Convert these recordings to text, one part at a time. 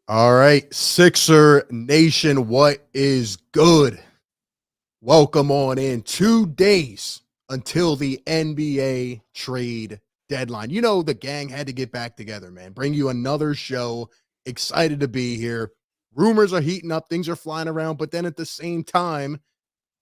All right, Sixer Nation, what is good? Welcome on in. 2 days until the NBA trade deadline. You know, the gang had to get back together, man. Bring you another show. Excited to be here. Rumors are heating up, things are flying around, but then at the same time,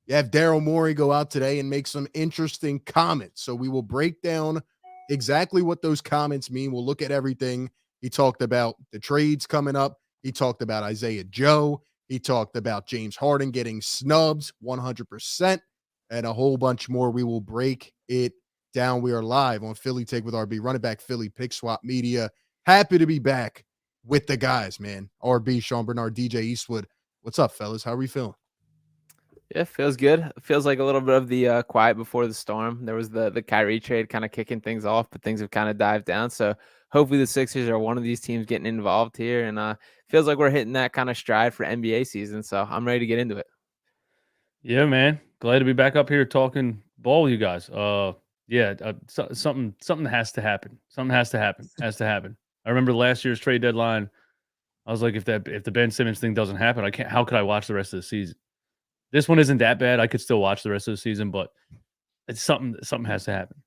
you have Daryl Morey go out today and make some interesting comments. So we will break down exactly what those comments mean. We'll look at everything. He talked about the trades coming up. He talked about Isaiah Joe. He talked about James Harden getting snubs 100% and a whole bunch more. We will break it down. We are live on Philly Take with RB, running back Philly Pick Swap Media. Happy to be back with the guys, man. RB, Sean Barnard, DJ Eastwood. What's up, fellas? How are we feeling? Yeah, feels good. Feels like a little bit of the quiet before the storm. There was the Kyrie trade kind of kicking things off, but things have kind of dived down. So hopefully the Sixers are one of these teams getting involved here, and feels like we're hitting that kind of stride for NBA season. So I'm ready to get into it. Yeah, man. Glad to be back up here talking ball with you guys. Something has to happen. Something has to happen. Has to happen. I remember last year's trade deadline. I was like, if the Ben Simmons thing doesn't happen, I can't. How could I watch the rest of the season? This one isn't that bad. I could still watch the rest of the season, but it's something. Something has to happen.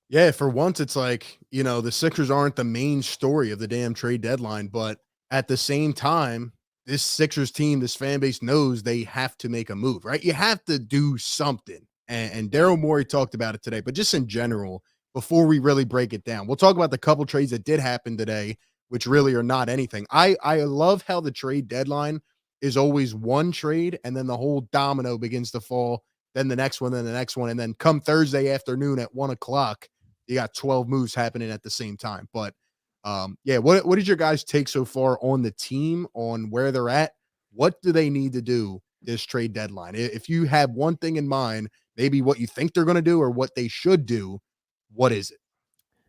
Yeah, for once, it's like, the Sixers aren't the main story of the damn trade deadline, but at the same time, this Sixers team, this fan base knows they have to make a move, right? You have to do something. And Daryl Morey talked about it today, but just in general, before we really break it down, we'll talk about the couple trades that did happen today, which really are not anything. I love how the trade deadline is always one trade, and then the whole domino begins to fall, then the next one, then the next one, and then come Thursday afternoon at 1:00, you got 12 moves happening at the same time. But what is your guys' take so far on the team, on where they're at? What do they need to do this trade deadline? If you have one thing in mind, maybe what you think they're going to do or what they should do, what is it?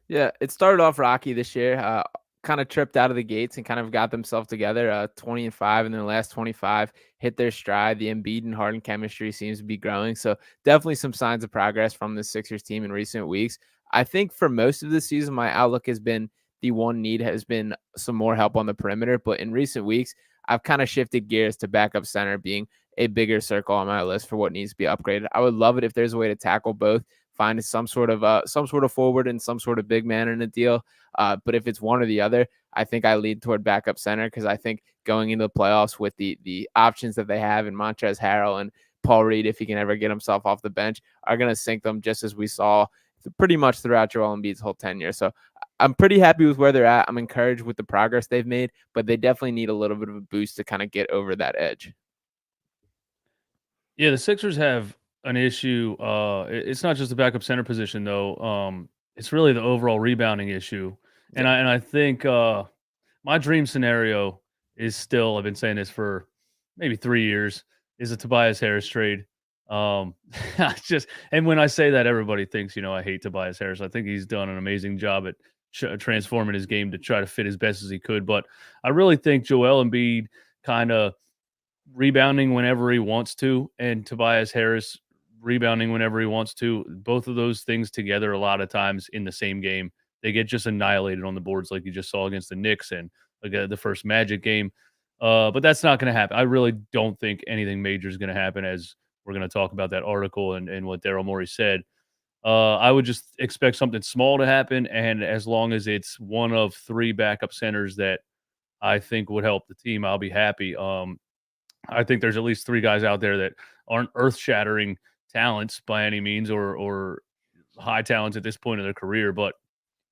Yeah, it started off rocky this year. Kind of tripped out of the gates and kind of got themselves together. 20-5 in their last 25, hit their stride. The Embiid and Harden chemistry seems to be growing. So definitely some signs of progress from the Sixers team in recent weeks. I think for most of the season, my outlook has been the one need has been some more help on the perimeter. But in recent weeks, I've kind of shifted gears to backup center being a bigger circle on my list for what needs to be upgraded. I would love it if there's a way to tackle both, find some sort of forward and some sort of big man in a deal. But if it's one or the other, I think I lead toward backup center because I think going into the playoffs with the options that they have in Montrezl Harrell and Paul Reed, if he can ever get himself off the bench, are going to sink them just as we saw pretty much throughout Joel Embiid's whole tenure. So I'm pretty happy with where they're at. I'm encouraged with the progress they've made, but they definitely need a little bit of a boost to kind of get over that edge. Yeah, the Sixers have an issue. It's not just the backup center position though. It's really the overall rebounding issue. And I think my dream scenario is still, I've been saying this for maybe 3 years, is a Tobias Harris trade. And when I say that, everybody thinks, I hate Tobias Harris. I think he's done an amazing job at transforming his game to try to fit as best as he could. But I really think Joel Embiid kind of rebounding whenever he wants to, and Tobias Harris rebounding whenever he wants to. Both of those things together, a lot of times in the same game, they get just annihilated on the boards, like you just saw against the Knicks and the first Magic game. But that's not going to happen. I really don't think anything major is going to happen, as we're going to talk about that article and what Daryl Morey said. I would just expect something small to happen, and as long as it's one of three backup centers that I think would help the team, I'll be happy. I think there's at least three guys out there that aren't earth-shattering talents by any means, or high talents at this point in their career, but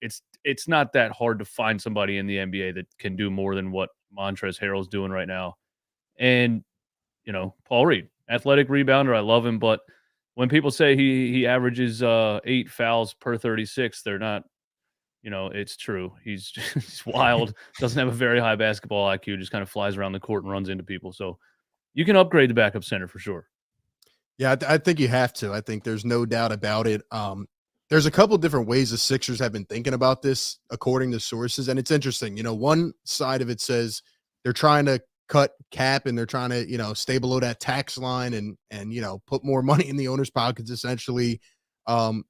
it's not that hard to find somebody in the NBA that can do more than what Montrezl Harrell's doing right now. And Paul Reed, athletic rebounder, I love him, but when people say he averages 8 fouls per 36, they're not. It's true. He's wild. Doesn't have a very high basketball IQ. Just kind of flies around the court and runs into people. So you can upgrade the backup center for sure. Yeah, I think you have to. I think there's no doubt about it. There's a couple different ways the Sixers have been thinking about this, according to sources, and it's interesting. One side of it says they're trying to cut cap and they're trying to, stay below that tax line and put more money in the owners' pockets, essentially. So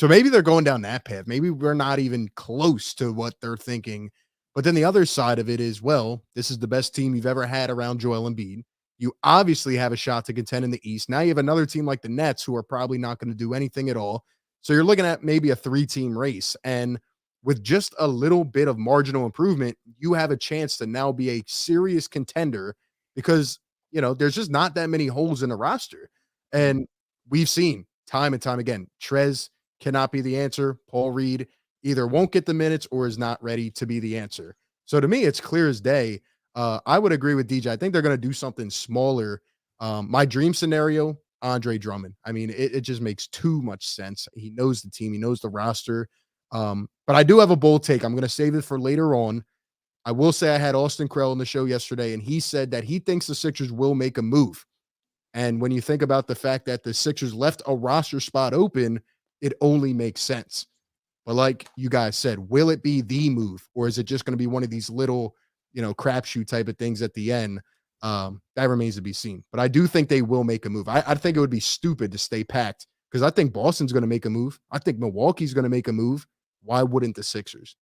maybe they're going down that path. Maybe we're not even close to what they're thinking But then the other side of it is, well, this is the best team you've ever had around Joel Embiid. You obviously have a shot to contend in the East. Now you have another team like the Nets who are probably not going to do anything at all. So you're looking at maybe a 3-team race. And with just a little bit of marginal improvement, you have a chance to now be a serious contender because, there's just not that many holes in the roster. And we've seen time and time again, Trez cannot be the answer. Paul Reed either won't get the minutes or is not ready to be the answer. So to me, it's clear as day. I would agree with DJ. I think they're going to do something smaller. My dream scenario, Andre Drummond. I mean, it just makes too much sense. He knows the team. He knows the roster. But I do have a bold take. I'm going to save it for later on. I will say I had Austin Krell on the show yesterday, and he said that he thinks the Sixers will make a move. And when you think about the fact that the Sixers left a roster spot open, it only makes sense. But like you guys said, will it be the move, or is it just going to be one of these little, crapshoot type of things at the end? That remains to be seen. But I do think they will make a move. I think it would be stupid to stay packed because I think Boston's going to make a move. I think Milwaukee's going to make a move. Why wouldn't the Sixers,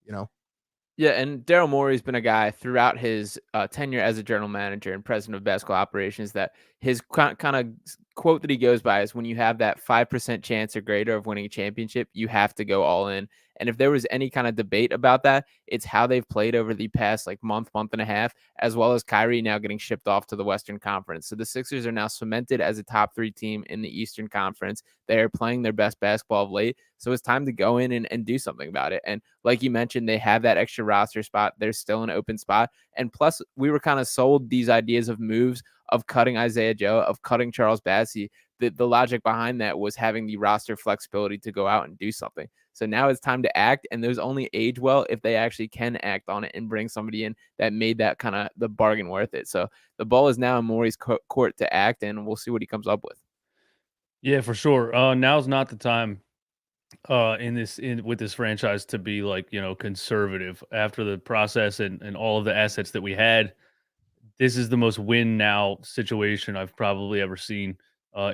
Yeah, and Daryl Morey has been a guy throughout his tenure as a general manager and president of basketball operations that his kind of quote that he goes by is when you have that 5% chance or greater of winning a championship, you have to go all in. And if there was any kind of debate about that, it's how they've played over the past month and a half, as well as Kyrie now getting shipped off to the Western Conference. So the Sixers are now cemented as a top 3 team in the Eastern Conference. They are playing their best basketball of late. So it's time to go in and do something about it. And like you mentioned, they have that extra roster spot. There's still an open spot. And plus, we were kind of sold these ideas of moves of cutting Isaiah Joe, of cutting Charles Bassey. The logic behind that was having the roster flexibility to go out and do something. So now it's time to act, and those only age well if they actually can act on it and bring somebody in that made that kind of the bargain worth it. So the ball is now in Morey's court to act, and we'll see what he comes up with. Yeah, for sure. Now's not the time with this franchise to be conservative after the process and all of the assets that we had. This is the most win now situation I've probably ever seen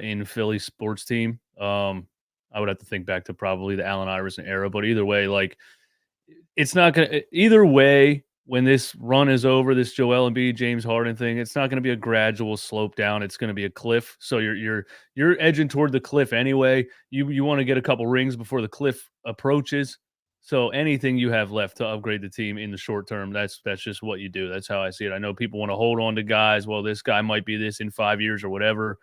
in Philly sports team. I would have to think back to probably the Allen Iverson era, but either way, it's not gonna. Either way, when this run is over, this Joel Embiid, James Harden thing, it's not going to be a gradual slope down. It's going to be a cliff. So you're edging toward the cliff anyway. You want to get a couple rings before the cliff approaches. So anything you have left to upgrade the team in the short term, that's just what you do. That's how I see it. I know people want to hold on to guys. Well, this guy might be this in 5 years or whatever.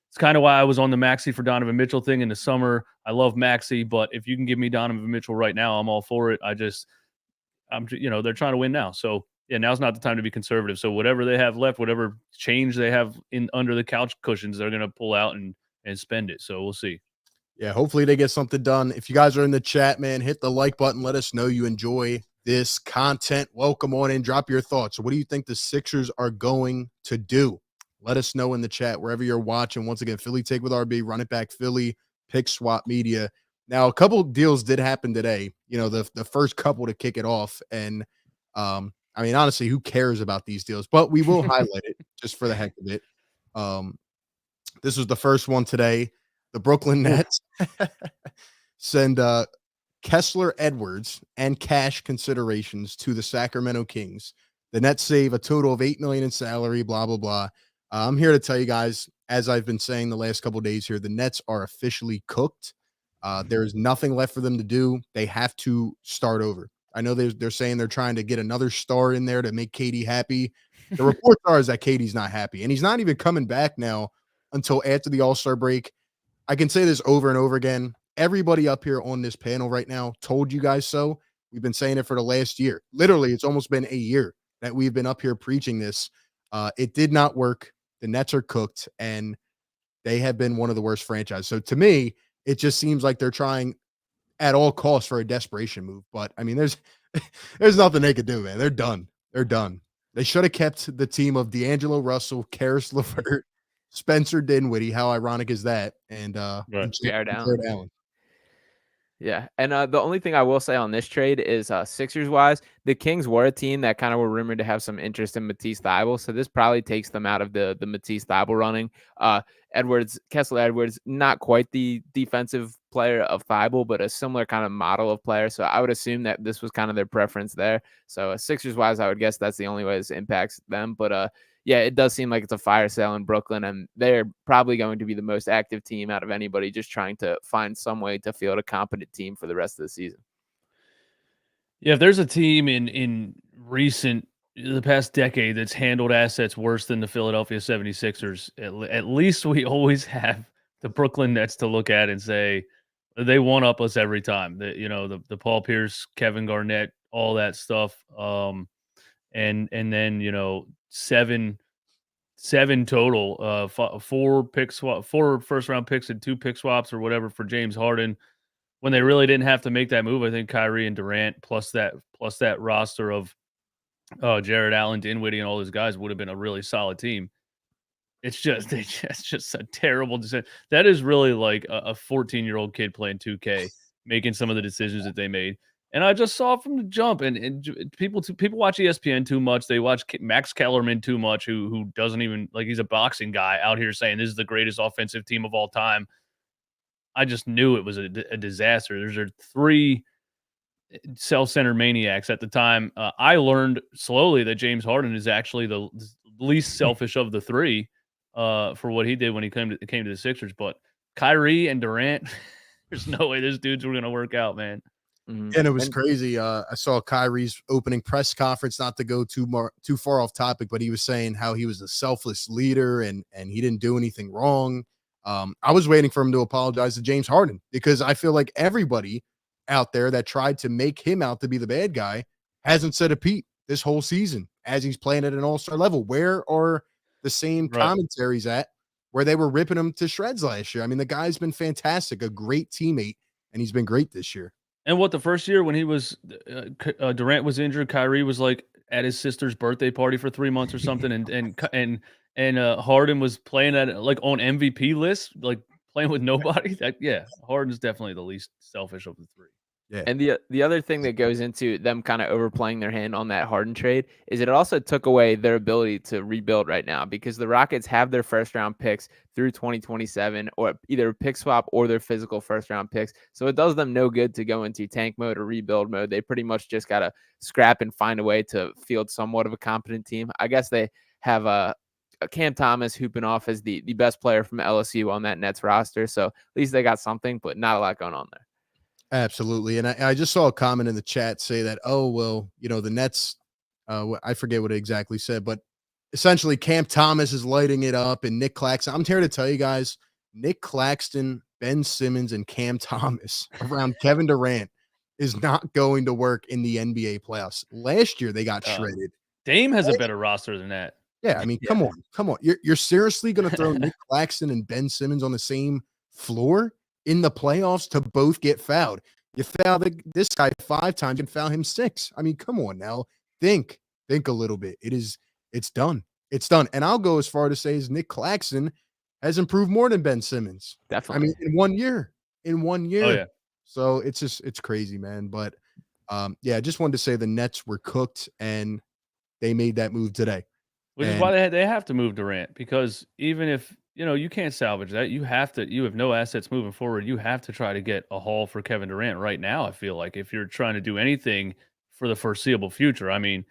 It's kind of why I was on the Maxey for Donovan Mitchell thing in the summer. I love Maxey, but if you can give me Donovan Mitchell right now, I'm all for it. They're trying to win now. So yeah, now's not the time to be conservative. So whatever they have left, whatever change they have in under the couch cushions, they're going to pull out and spend it. So we'll see. Yeah, hopefully they get something done. If you guys are in the chat, man, hit the like button. Let us know you enjoy this content. Welcome on in. Drop your thoughts. What do you think the Sixers are going to do? Let us know in the chat wherever you're watching. Once again, Philly Take with RB, Run It Back Philly, Pick Swap Media. Now, a couple deals did happen today. The first couple to kick it off. And, honestly, who cares about these deals? But we will highlight it just for the heck of it. This was the first one today. The Brooklyn Nets send Kessler Edwards and cash considerations to the Sacramento Kings. The Nets save a total of $8 million in salary, blah, blah, blah. I'm here to tell you guys, as I've been saying the last couple of days here, the Nets are officially cooked. There's nothing left for them to do. They have to start over. I know they're saying they're trying to get another star in there to make KD happy. The reports are that KD's not happy, and he's not even coming back now until after the All-Star break. I can say this over and over again. Everybody up here on this panel right now told you guys so. We've been saying it for the last year. Literally, it's almost been a year that we've been up here preaching this. It did not work. The Nets are cooked, and they have been one of the worst franchises. So to me, it just seems like they're trying at all costs for a desperation move. But there's nothing they could do, man. They're done. They're done. They should have kept the team of D'Angelo Russell, Karis LeVert, Spencer Dinwiddie. How ironic is that? And right. Jared Allen. Yeah, and the only thing I will say on this trade is Sixers wise, the Kings were a team that kind of were rumored to have some interest in Matisse Thybulle, so this probably takes them out of the Matisse Thybulle running. Kessler Edwards, not quite the defensive player of Thybulle, but a similar kind of model of player. So I would assume that this was kind of their preference there. So Sixers wise, I would guess that's the only way this impacts them. But yeah, it does seem like it's a fire sale in Brooklyn, and they're probably going to be the most active team out of anybody, just trying to find some way to field a competent team for the rest of the season. Yeah, if there's a team in the past decade that's handled assets worse than the Philadelphia 76ers, at least we always have the Brooklyn Nets to look at and say they one up us every time. The Paul Pierce, Kevin Garnett, all that stuff. And then seven total, four first round picks and 2 pick swaps or whatever for James Harden, when they really didn't have to make that move. I think Kyrie and Durant plus that roster of Jared Allen, Dinwiddie, and all those guys would have been a really solid team. It's just a terrible decision. That is really like a 14-year-old kid playing 2K, making some of the decisions that they made. And I just saw from the jump, and people watch ESPN too much. They watch Max Kellerman too much, who doesn't even, like, he's a boxing guy out here saying this is the greatest offensive team of all time. I just knew it was a disaster. There's 3 self-centered maniacs at the time. I learned slowly that James Harden is actually the least selfish of the 3 for what he did when he came to the Sixers. But Kyrie and Durant, there's no way those dudes were going to work out, man. And it was crazy. I saw Kyrie's opening press conference, not to go too far off topic, but he was saying how he was a selfless leader and he didn't do anything wrong. I was waiting for him to apologize to James Harden, because I feel like everybody out there that tried to make him out to be the bad guy hasn't said a peep this whole season as he's playing at an all-star level. Where are the same commentaries at where they were ripping him to shreds last year? I mean, the guy's been fantastic, a great teammate, and he's been great this year. And what, the first year when he was Durant was injured, Kyrie was like at his sister's birthday party for 3 months or something, and Harden was playing at, like, on MVP lists, like playing with nobody. Harden's definitely the least selfish of the 3. Yeah. And the other thing that goes into them kind of overplaying their hand on that Harden trade is it also took away their ability to rebuild right now, because the Rockets have their first round picks through 2027, or either pick swap or their physical first round picks. So it does them no good to go into tank mode or rebuild mode. They pretty much just got to scrap and find a way to field somewhat of a competent team. I guess they have a Cam Thomas hooping off as the best player from LSU on that Nets roster. So at least they got something, but not a lot going on there. Absolutely. And I just saw a comment in the chat say that, oh, well, the Nets, I forget what it exactly said, but essentially Cam Thomas is lighting it up and Nick Claxton. I'm here to tell you guys, Nick Claxton, Ben Simmons, and Cam Thomas around Kevin Durant is not going to work in the NBA playoffs. Last year, they got shredded. Dame has a better roster than that. Yeah, I mean, come on. You're seriously going to throw Nick Claxton and Ben Simmons on the same floor in the playoffs to both get fouled? You foul this guy 5 times and foul him 6. I mean, come on now. Think a little bit. It's done. It's done. And I'll go as far to say as Nick Claxton has improved more than Ben Simmons. Definitely. I mean, in 1 year. Oh, yeah. So it's crazy, man. But yeah, I just wanted to say the Nets were cooked and they made that move today. Which is why they have to move Durant, because even if you can't salvage that, you have no assets moving forward. You have to try to get a haul for Kevin Durant right now. I feel like if you're trying to do anything for the foreseeable future, I mean,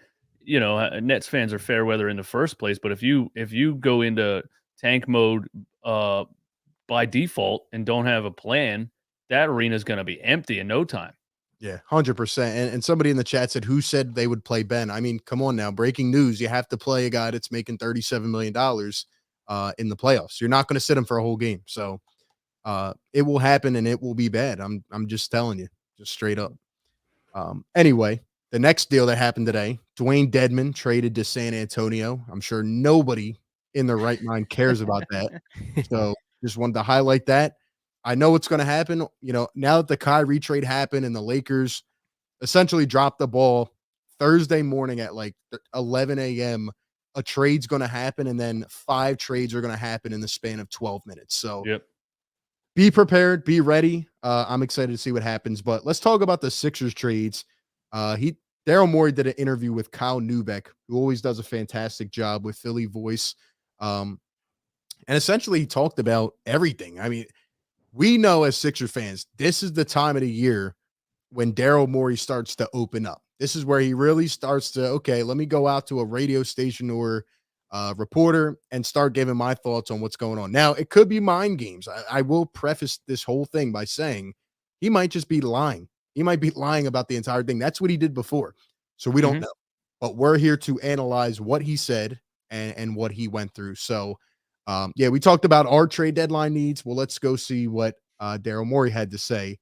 Nets fans are fair weather in the first place, but if you go into tank mode by default and don't have a plan, that arena is going to be empty in no time. Yeah, 100%. And somebody in the chat said, who said they would play Ben? I mean, come on now. Breaking news. You have to play a guy that's making $37 million in the playoffs. You're not going to sit him for a whole game. So it will happen and it will be bad. I'm just telling you, just straight up. Anyway, the next deal that happened today, Dwayne Dedmon traded to San Antonio. I'm sure nobody in their right mind cares about that. So just wanted to highlight that. I know what's going to happen. Now that the Kyrie trade happened and the Lakers essentially dropped the ball Thursday morning at like 11 a.m., a trade's going to happen, and then 5 trades are going to happen in the span of 12 minutes. So be prepared, be ready. I'm excited to see what happens. But let's talk about the Sixers trades. Daryl Morey did an interview with Kyle Neubeck, who always does a fantastic job with Philly Voice. And essentially he talked about everything. I mean, we know as Sixer fans, this is the time of the year when Daryl Morey starts to open up. This is where he really starts to, okay, let me go out to a radio station or reporter and start giving my thoughts on what's going on. Now, it could be mind games. I will preface this whole thing by saying he might just be lying. He might be lying about the entire thing. That's what he did before. So we don't know. But we're here to analyze what he said and what he went through. So, yeah, we talked about our trade deadline needs. Well, let's go see what Daryl Morey had to say.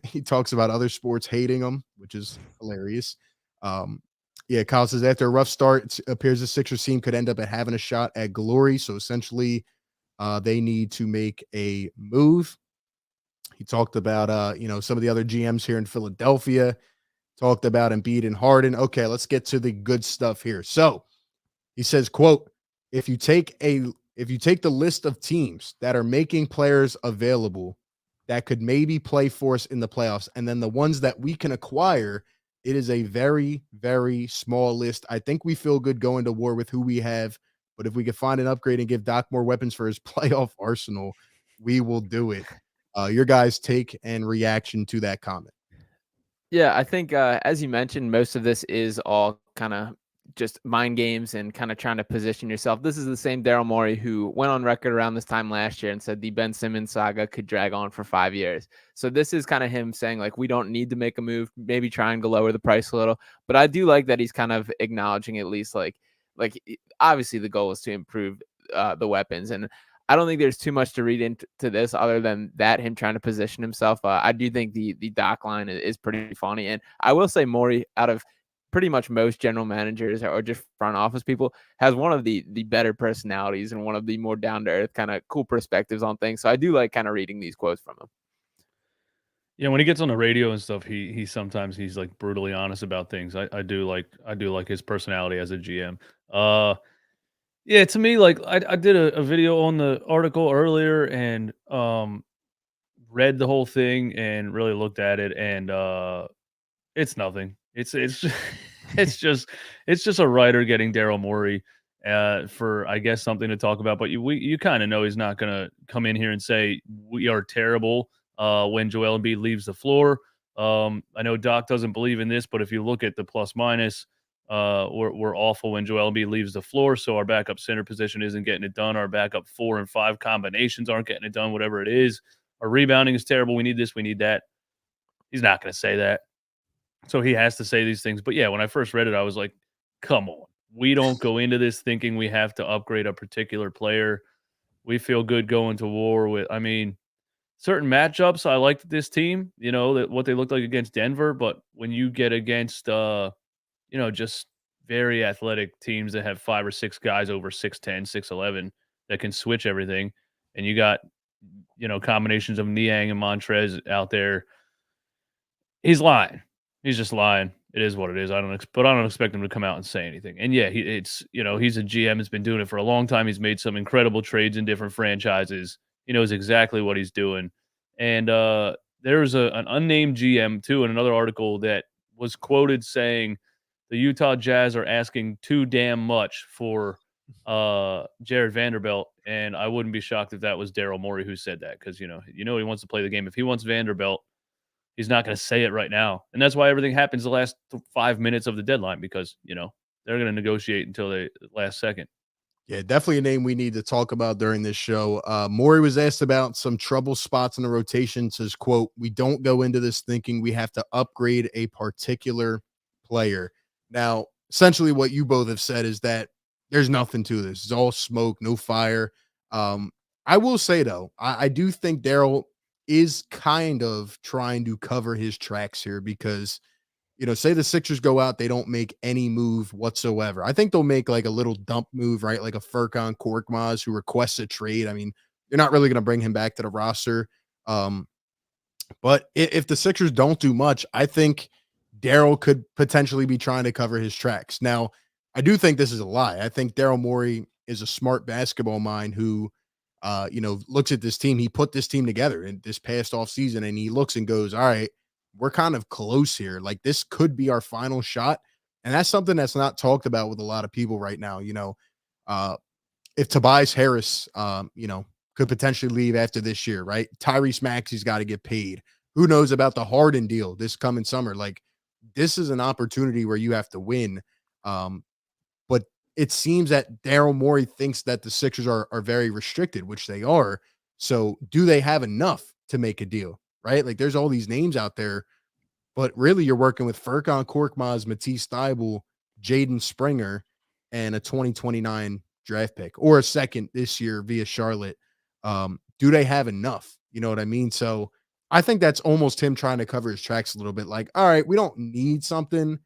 He talks about other sports hating him, which is hilarious. Yeah, Kyle says after a rough start, it appears the Sixers team could end up at having a shot at glory. So essentially, they need to make a move. He talked about some of the other GMs here in Philadelphia. Talked about Embiid and Harden. Okay, let's get to the good stuff here. So he says, quote, if you take the list of teams that are making players available that could maybe play for us in the playoffs, and then the ones that we can acquire, it is a very, very small list. I think we feel good going to war with who we have, but if we could find an upgrade and give Doc more weapons for his playoff arsenal, we will do it. Your guys' take and reaction to that comment. Yeah, I think as you mentioned, most of this is all kind of just mind games and kind of trying to position yourself. This is the same Daryl Morey who went on record around this time last year and said the Ben Simmons saga could drag on for 5 years. So this is kind of him saying, like, we don't need to make a move, maybe trying to lower the price a little. But I do like that he's kind of acknowledging at least like obviously the goal is to improve the weapons. And I don't think there's too much to read into this other than that him trying to position himself. I do think the doc line is pretty funny. And I will say Morey, out of pretty much most general managers or just front office people, has one of the better personalities and one of the more down to earth kind of cool perspectives on things. So I do like kind of reading these quotes from him. Yeah, when he gets on the radio and stuff, he sometimes he's like brutally honest about things. I do like his personality as a GM. Yeah, to me, like I did a video on the article earlier and read the whole thing and really looked at it, and it's nothing. It's it's just a writer getting Daryl Morey for, I guess, something to talk about. But you kind of know he's not gonna come in here and say we are terrible when Joel Embiid leaves the floor. I know Doc doesn't believe in this, but if you look at the plus minus, we're awful when Joel Embiid leaves the floor. So our backup center position isn't getting it done. Our backup 4 and 5 combinations aren't getting it done. Whatever it is, our rebounding is terrible. We need this. We need that. He's not going to say that. So he has to say these things. But yeah, when I first read it, I was like, come on. We don't go into this thinking we have to upgrade a particular player. We feel good going to war with, I mean, certain matchups. I liked this team, that what they looked like against Denver. But when you get against, just very athletic teams that have 5 or 6 guys over 6'10", 6'11", that can switch everything, and you got, combinations of Niang and Montrez out there, he's lying. He's just lying. It is what it is. I don't expect him to come out and say anything. And yeah, he's a GM. Has been doing it for a long time. He's made some incredible trades in different franchises. He knows exactly what he's doing. And there's an unnamed GM too in another article that was quoted saying the Utah Jazz are asking too damn much for Jared Vanderbilt, and I wouldn't be shocked if that was Daryl Morey who said that, because he wants to play the game. If he wants Vanderbilt, he's not going to say it right now. And that's why everything happens the last 5 minutes of the deadline, because, they're going to negotiate until the last second. Yeah, definitely a name we need to talk about during this show. Morey was asked about some trouble spots in the rotation. Says, quote, we don't go into this thinking we have to upgrade a particular player. Now, essentially what you both have said is that there's nothing to this. It's all smoke, no fire. I will say, though, I do think Daryl is kind of trying to cover his tracks here because, say the Sixers go out, they don't make any move whatsoever. I think they'll make like a little dump move, right? Like a Furkan Korkmaz who requests a trade. I mean, you're not really going to bring him back to the roster. But if the Sixers don't do much, I think Daryl could potentially be trying to cover his tracks. Now, I do think this is a lie. I think Daryl Morey is a smart basketball mind who looks at this team. He put this team together in this past off season, and he looks and goes, all right, we're kind of close here. Like, this could be our final shot. And that's something that's not talked about with a lot of people right now. If Tobias Harris, could potentially leave after this year, right? Tyrese Maxey's got to get paid. Who knows about the Harden deal this coming summer? Like, this is an opportunity where you have to win. But it seems that Daryl Morey thinks that the Sixers are very restricted, which they are. So do they have enough to make a deal, right? Like, there's all these names out there, but really you're working with Furkan Korkmaz, Matisse Thybulle, Jaden Springer, and a 2029 draft pick or a second this year via Charlotte. Do they have enough? You know what I mean? So I think that's almost him trying to cover his tracks a little bit. Like, all right, we don't need something,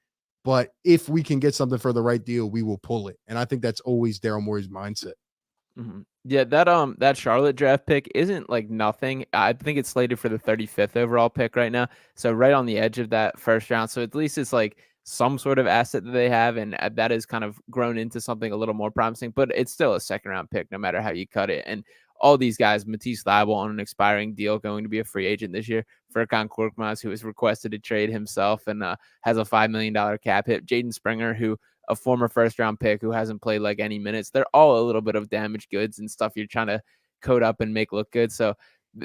but if we can get something for the right deal, we will pull it. And I think that's always Daryl Morey's mindset. Yeah, that Charlotte draft pick isn't like nothing. I think it's slated for the 35th overall pick right now. So right on the edge of that first round. So at least it's like some sort of asset that they have, and that has kind of grown into something a little more promising, but it's still a second round pick no matter how you cut it. And all these guys, Matisse Thybulle on an expiring deal, going to be a free agent this year. Furkan Korkmaz, who has requested to trade himself and has a $5 million cap hit. Jaden Springer, who a former first round pick who hasn't played like any minutes. They're all a little bit of damaged goods and stuff you're trying to code up and make look good. So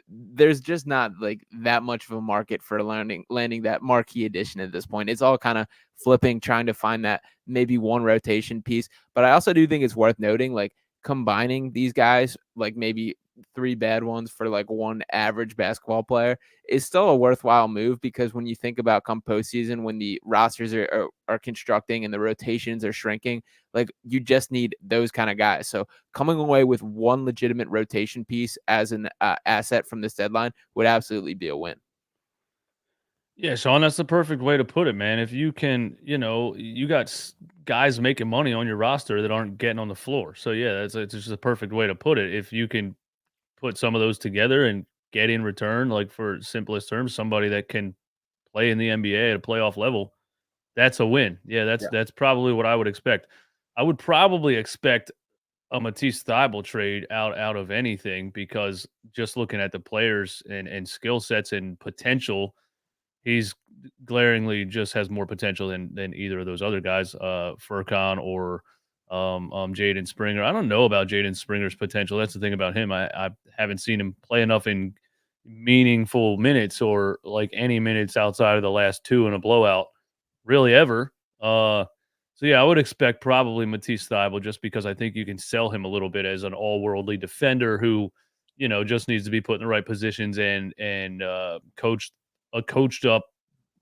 there's just not like that much of a market for landing that marquee addition at this point. It's all kind of flipping, trying to find that maybe one rotation piece. But I also do think it's worth noting, like, combining these guys, like maybe 3 bad ones for like one average basketball player, is still a worthwhile move, because when you think about come postseason, when the rosters are constructing and the rotations are shrinking, like, you just need those kind of guys. So coming away with one legitimate rotation piece as an asset from this deadline would absolutely be a win. Yeah, Sean, that's the perfect way to put it, man. If you can, you got guys making money on your roster that aren't getting on the floor. So yeah, it's just a perfect way to put it. If you can put some of those together and get in return, like, for simplest terms, somebody that can play in the NBA at a playoff level, that's a win. Yeah, that's probably what I would expect. I would probably expect a Matisse Thybulle trade out of anything, because just looking at the players and skill sets and potential, he's glaringly just has more potential than either of those other guys, Furkan or Jaden Springer. I don't know about Jaden Springer's potential. That's the thing about him. I haven't seen him play enough in meaningful minutes, or like any minutes outside of the last 2 in a blowout, really ever. So yeah, I would expect probably Matisse Thybulle, just because I think you can sell him a little bit as an all-worldly defender who, just needs to be put in the right positions and coached up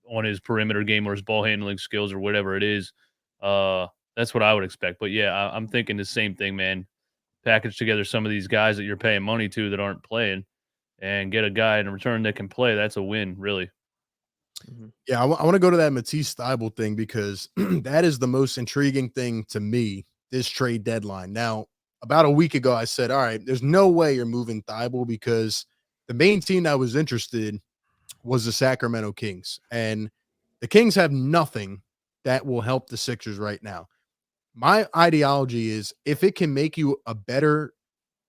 on his perimeter game or his ball handling skills or whatever it is. That's what I would expect. But yeah, I'm thinking the same thing, man. Package together some of these guys that you're paying money to that aren't playing, and get a guy in return that can play. That's a win, really. Yeah, I want to go to that Matisse Thybulle thing, because that is the most intriguing thing to me this trade deadline. Now, about a week ago, I said, all right, there's no way you're moving Thybulle, because the main team that was interested was the Sacramento Kings, and the Kings have nothing that will help the Sixers right now. My ideology is, if it can make you a better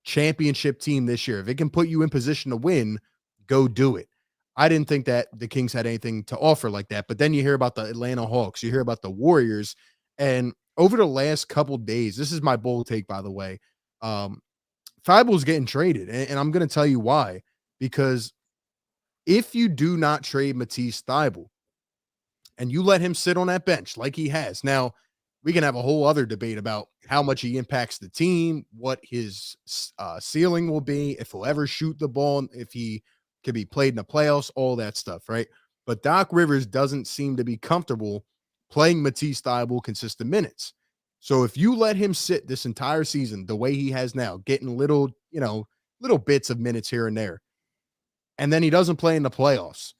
championship team this year, if it can put you in position to win, go do it. I didn't think that the Kings had anything to offer like that. But then you hear about the Atlanta Hawks, you hear about the Warriors, and over the last couple days, this is my bold take, by the way, Thybulle's getting traded, and I'm going to tell you why. Because if you do not trade Matisse Thybulle and you let him sit on that bench like he has, now we can have a whole other debate about how much he impacts the team, what his ceiling will be, if he'll ever shoot the ball, if he can be played in the playoffs, all that stuff, right? But Doc Rivers doesn't seem to be comfortable playing Matisse Thybulle consistent minutes. So if you let him sit this entire season the way he has now, getting little bits of minutes here and there, and then he doesn't play in the playoffs,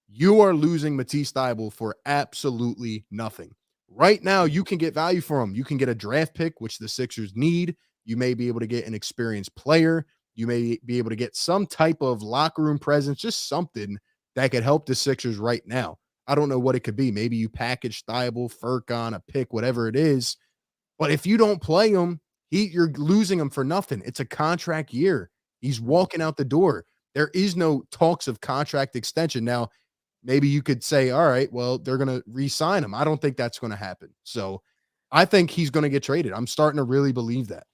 you are losing Matisse Thybulle for absolutely nothing. Right now, you can get value for him. You can get a draft pick, which the Sixers need. You may be able to get an experienced player. You may be able to get some type of locker room presence, just something that could help the Sixers right now. I don't know what it could be. Maybe you package Thybulle, Furkan, a pick, whatever it is. But if you don't play him, you're losing him for nothing. It's a contract year. He's walking out the door. There is no talks of contract extension. Now, maybe you could say, all right, well, they're going to re-sign him. I don't think that's going to happen. So I think he's going to get traded. I'm starting to really believe that.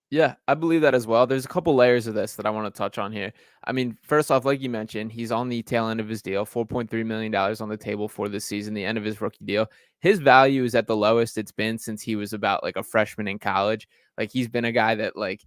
Yeah, I believe that as well. There's a couple layers of this that I want to touch on here. I mean, first off, like you mentioned, he's on the tail end of his deal, $4.3 million on the table for this season, the end of his rookie deal. His value is at the lowest it's been since he was about like a freshman in college. Like he's been a guy that like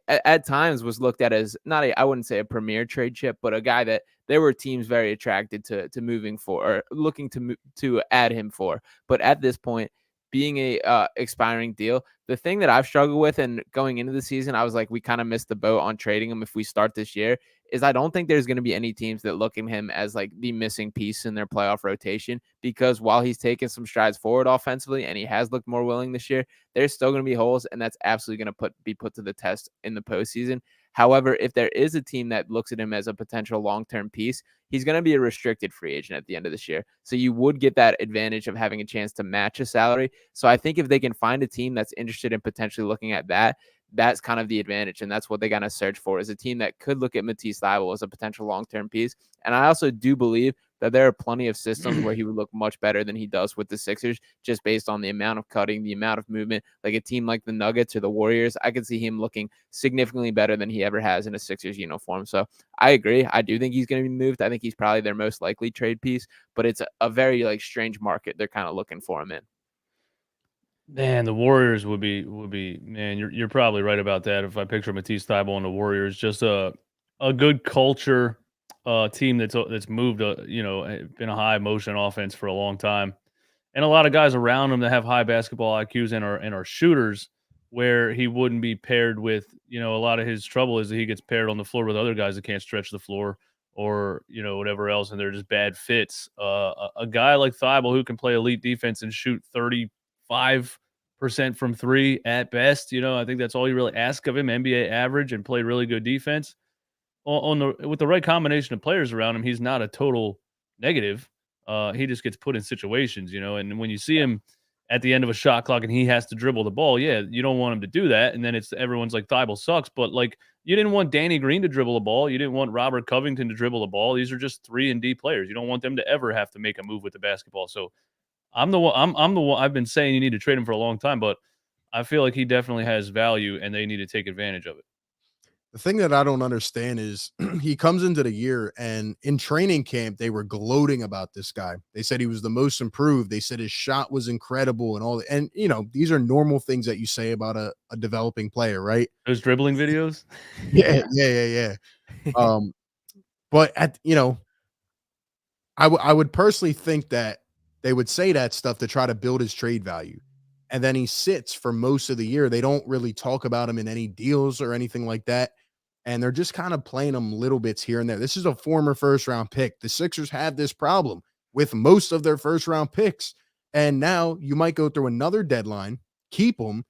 at times was looked at as not I wouldn't say a premier trade chip, but a guy that there were teams very attracted to moving for or looking to add him for. But at this point, being a expiring deal, the thing that I've struggled with and going into the season, I was like, we kind of missed the boat on trading him if we start this year, is I don't think there's going to be any teams that look at him as like the missing piece in their playoff rotation, because while he's taken some strides forward offensively and he has looked more willing this year, there's still going to be holes, and that's absolutely going to be put to the test in the postseason. However, if there is a team that looks at him as a potential long-term piece, he's going to be a restricted free agent at the end of this year. So you would get that advantage of having a chance to match a salary. So I think if they can find a team that's interested in potentially looking at that, that's kind of the advantage. And that's what they got to search for, is a team that could look at Matisse Thybulle as a potential long-term piece. And I also do believe that there are plenty of systems where he would look much better than he does with the Sixers, just based on the amount of cutting, the amount of movement. Like a team like the Nuggets or the Warriors, I could see him looking significantly better than he ever has in a Sixers uniform. So I agree. I do think he's going to be moved. I think he's probably their most likely trade piece, but it's a very like strange market they're kind of looking for him in. Man, the Warriors would be man, you're probably right about that. If I picture Matisse Thybulle and the Warriors, just a good culture, team that's moved, been a high motion offense for a long time, and a lot of guys around him that have high basketball IQs and are shooters, where he wouldn't be paired with. A lot of his trouble is that he gets paired on the floor with other guys that can't stretch the floor or whatever else, and they're just bad fits. A guy like Thybulle who can play elite defense and shoot 35% from three at best. I think that's all you really ask of him. NBA average, and play really good defense. With the right combination of players around him, he's not a total negative. He just gets put in situations, and when you see him at the end of a shot clock and he has to dribble the ball, yeah, you don't want him to do that. And then everyone's like, Thybulle sucks. But like, you didn't want Danny Green to dribble the ball. You didn't want Robert Covington to dribble the ball. These are just 3 and D players. You don't want them to ever have to make a move with the basketball. So I'm the one. I'm the one. I've been saying you need to trade him for a long time, but I feel like he definitely has value, and they need to take advantage of it. The thing that I don't understand is he comes into the year, and in training camp, they were gloating about this guy. They said he was the most improved. They said his shot was incredible and all that. And, these are normal things that you say about a developing player, right? Those dribbling videos. Yeah. But I would personally think that they would say that stuff to try to build his trade value. And then he sits for most of the year. They don't really talk about him in any deals or anything like that. And they're just kind of playing him little bits here and there. This is a former first round pick. The Sixers have this problem with most of their first round picks. And now you might go through another deadline, keep him,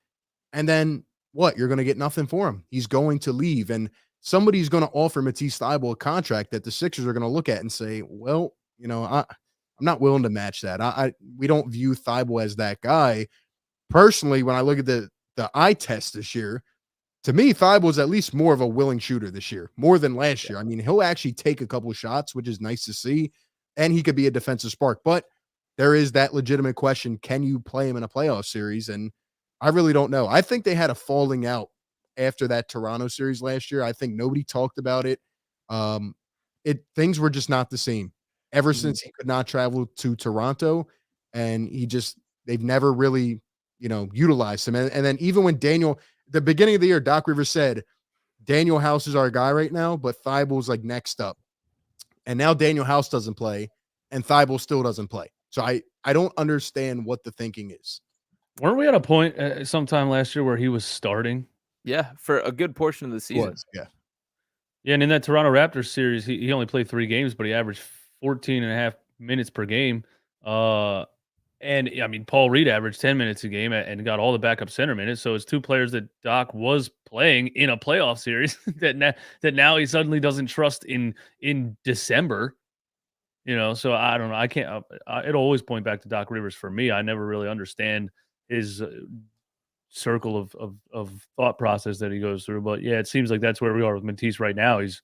and then what? You're going to get nothing for him. He's going to leave. And somebody's going to offer Matisse Thybulle a contract that the Sixers are going to look at and say, well, I'm not willing to match that. We don't view Thybulle as that guy. Personally, when I look at the eye test this year, to me, Thybulle is at least more of a willing shooter this year, more than last year. I mean, he'll actually take a couple of shots, which is nice to see, and he could be a defensive spark. But there is that legitimate question: can you play him in a playoff series? And I really don't know. I think they had a falling out after that Toronto series last year. I think nobody talked about it. Things were just not the same ever since he could not travel to Toronto, and they've never really utilized him. And then even when the beginning of the year, Doc Rivers said, Daniel House is our guy right now, but Thybulle's like next up. And now Daniel House doesn't play, and Thybulle still doesn't play. So I don't understand what the thinking is. Weren't we at a point sometime last year where he was starting? Yeah, for a good portion of the season. Yeah. Yeah, and in that Toronto Raptors series, he only played 3 games, but he averaged 14 and a half minutes per game. And I mean, Paul Reed averaged 10 minutes a game and got all the backup center minutes. So it's 2 players that Doc was playing in a playoff series that now he suddenly doesn't trust in December. So I don't know. I can't. It'll always point back to Doc Rivers for me. I never really understand his circle of thought process that he goes through. But yeah, it seems like that's where we are with Matisse right now. He's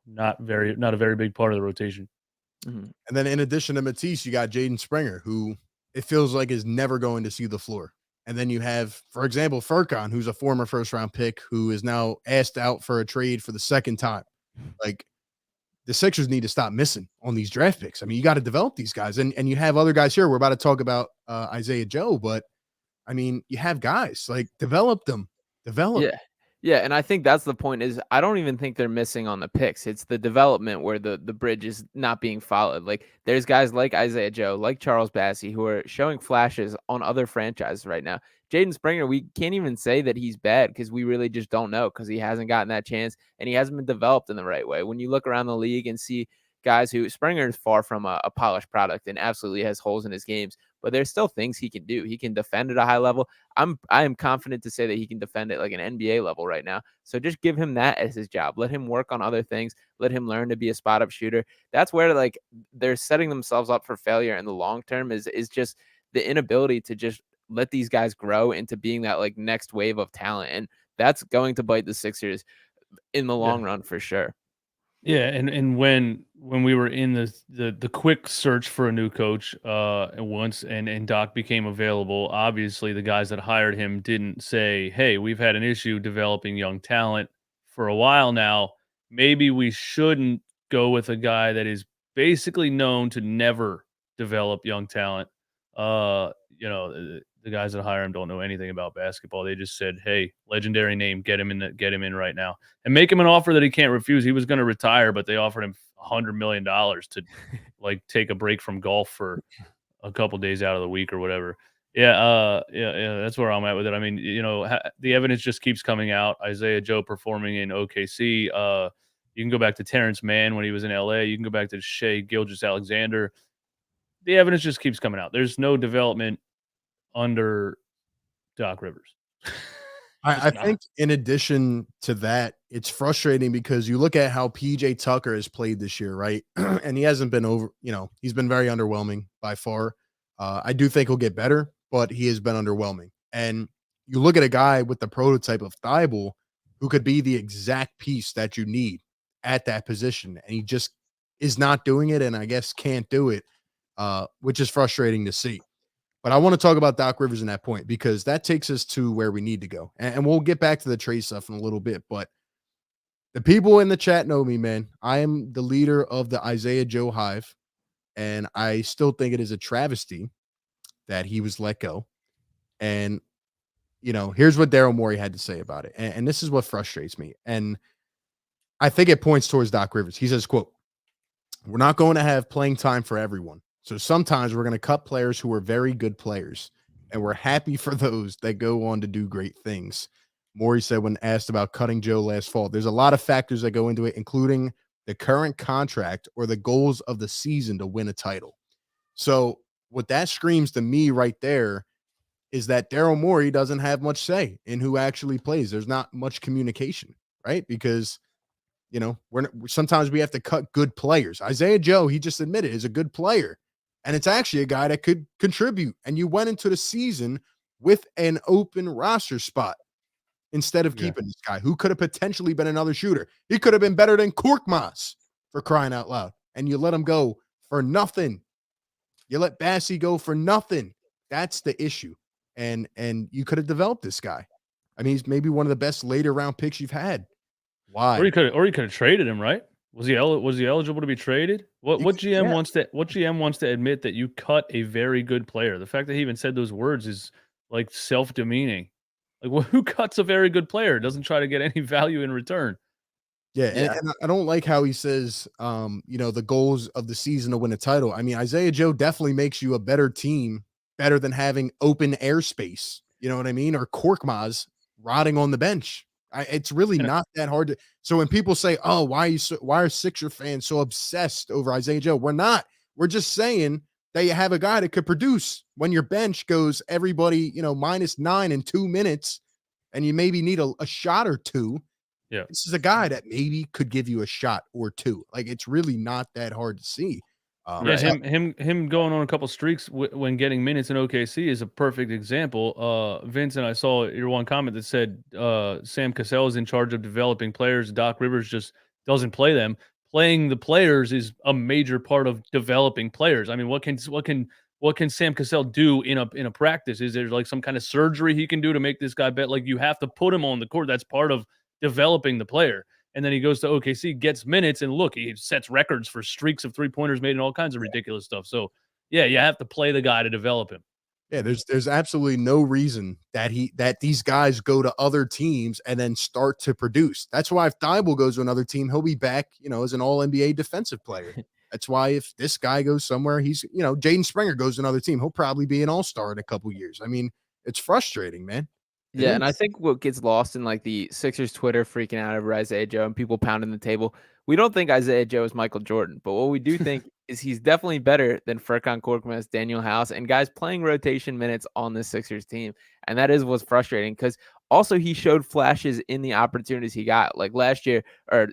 not a very big part of the rotation. Mhm. And then in addition to Matisse, you got Jaden Springer, who it feels like is never going to see the floor. And then you have, for example, Furkan, who's a former first-round pick, who is now asked out for a trade for the second time. Like, the Sixers need to stop missing on these draft picks. I mean, you got to develop these guys. And you have other guys here. We're about to talk about Isaiah Joe, but, I mean, you have guys. Like, develop them. Develop. Yeah. Yeah, and I think that's the point is I don't even think they're missing on the picks. It's the development where the bridge is not being followed. Like there's guys like Isaiah Joe, like Charles Bassey, who are showing flashes on other franchises right now. Jaden Springer, we can't even say that he's bad because we really just don't know because he hasn't gotten that chance and he hasn't been developed in the right way. When you look around the league and see guys who Springer is far from a polished product and absolutely has holes in his games, but there's still things he can do. He can defend at a high level. I am confident to say that he can defend at like an NBA level right now. So just give him that as his job. Let him work on other things. Let him learn to be a spot up shooter. That's where like they're setting themselves up for failure in the long term is just the inability to just let these guys grow into being that like next wave of talent. And that's going to bite the Sixers in the long run for sure. Yeah, and when we were in the quick search for a new coach, once and Doc became available, obviously the guys that hired him didn't say, "Hey, we've had an issue developing young talent for a while now. Maybe we shouldn't go with a guy that is basically known to never develop young talent." The guys that hire him don't know anything about basketball. They just said, "Hey, legendary name, get him in right now." And make him an offer that he can't refuse. He was going to retire, but they offered him $100 million to like take a break from golf for a couple days out of the week or whatever. Yeah, that's where I'm at with it. I mean, the evidence just keeps coming out. Isaiah Joe performing in OKC. You can go back to Terrence Mann when he was in LA. You can go back to Shea Gilgeous-Alexander. The evidence just keeps coming out. There's no development under Doc Rivers. I think in addition to that, it's frustrating because you look at how PJ Tucker has played this year, right? And he hasn't been he's been very underwhelming by far. I do think he'll get better, but he has been underwhelming. And you look at a guy with the prototype of Thybulle who could be the exact piece that you need at that position. And he just is not doing it and I guess can't do it, which is frustrating to see. But I want to talk about Doc Rivers in that point because that takes us to where we need to go. And we'll get back to the trade stuff in a little bit. But the people in the chat know me, man. I am the leader of the Isaiah Joe Hive. And I still think it is a travesty that he was let go. And, here's what Daryl Morey had to say about it. And this is what frustrates me. And I think it points towards Doc Rivers. He says, quote, "We're not going to have playing time for everyone. So sometimes we're going to cut players who are very good players, and we're happy for those that go on to do great things." Morey said when asked about cutting Joe last fall, "There's a lot of factors that go into it, including the current contract or the goals of the season to win a title." So what that screams to me right there is that Daryl Morey doesn't have much say in who actually plays. There's not much communication, right? Because sometimes we have to cut good players. Isaiah Joe, he just admitted, is a good player. And it's actually a guy that could contribute. And you went into the season with an open roster spot instead of keeping this guy who could have potentially been another shooter. He could have been better than Korkmaz, for crying out loud. And you let him go for nothing. You let Bassey go for nothing. That's the issue. And you could have developed this guy. I mean, he's maybe one of the best later round picks you've had. Why? Or you could have traded him, right? Was he eligible to be traded? What GM wants to admit that you cut a very good player? The fact that he even said those words is like self-demeaning. Like, who cuts a very good player? Doesn't try to get any value in return. Yeah, and I don't like how he says, the goals of the season to win a title. I mean, Isaiah Joe definitely makes you a better team, better than having open airspace. You know what I mean? Or Korkmaz rotting on the bench. It's really not that hard to. So when people say, "Oh, why are Sixer fans so obsessed over Isaiah Joe?" We're not. We're just saying that you have a guy that could produce when your bench goes everybody, -9 in 2 minutes, and you maybe need a shot or two. Yeah, this is a guy that maybe could give you a shot or two. Like, it's really not that hard to see. Yeah, So, him going on a couple streaks when getting minutes in OKC is a perfect example. Vincent, I saw your one comment that said Sam Cassell is in charge of developing players. Doc Rivers just doesn't play them. Playing the players is a major part of developing players. I mean, what can Sam Cassell do in a practice? Is there like some kind of surgery he can do to make this guy bet? Like you have to put him on the court. That's part of developing the player. And then he goes to OKC, gets minutes, and look, he sets records for streaks of three-pointers made and all kinds of ridiculous stuff. So, yeah, you have to play the guy to develop him. yeah, there's absolutely no reason that these guys go to other teams and then start to produce. That's why if Thybulle goes to another team, he'll be back, as an all NBA defensive player. That's why if this guy goes somewhere, he's, Jaden Springer goes to another team, he'll probably be an all-star in a couple years. I mean, it's frustrating, man. Yeah, and I think what gets lost in like the Sixers Twitter freaking out over Isaiah Joe and people pounding the table, we don't think Isaiah Joe is Michael Jordan, but what we do think is he's definitely better than Furkan Korkmaz, Daniel House, and guys playing rotation minutes on the Sixers team. And that is what's frustrating because also he showed flashes in the opportunities he got. Like last year or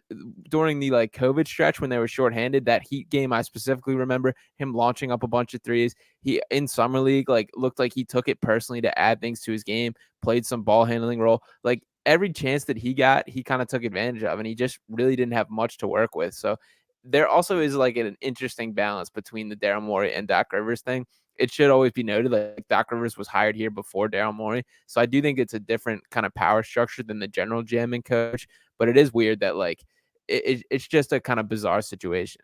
during the like COVID stretch when they were shorthanded, that Heat game, I specifically remember him launching up a bunch of threes. He in summer league like looked like he took it personally to add things to his game, played some ball handling role. Like every chance that he got, he kind of took advantage of, and he just really didn't have much to work with. So there also is like an interesting balance between the Daryl Morey and Doc Rivers thing. It should always be noted like Doc Rivers was hired here before Daryl Morey. So I do think it's a different kind of power structure than the general GM and coach, but it is weird that like it's just a kind of bizarre situation.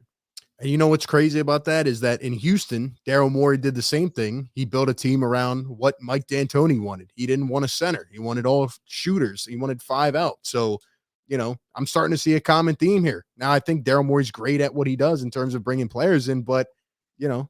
And you know what's crazy about that is that in Houston, Daryl Morey did the same thing. He built a team around what Mike D'Antoni wanted. He didn't want a center. He wanted all shooters. He wanted 5 out. So, I'm starting to see a common theme here. Now, I think Daryl Morey's great at what he does in terms of bringing players in, but,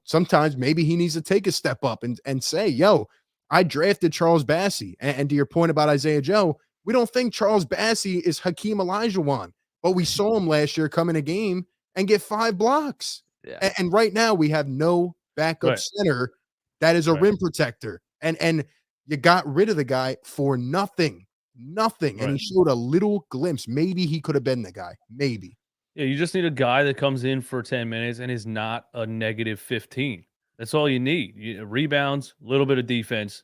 sometimes maybe he needs to take a step up and say, yo, I drafted Charles Bassey. And to your point about Isaiah Joe, we don't think Charles Bassey is Hakeem Olajuwon, but we saw him last year come in a game and get 5 blocks. Yeah. And right now we have no backup center that is a rim protector. And you got rid of the guy for nothing. And he showed a little glimpse. Maybe he could have been the guy. Maybe. Yeah, you just need a guy that comes in for 10 minutes and is not a negative 15. That's all you need. Rebounds, a little bit of defense.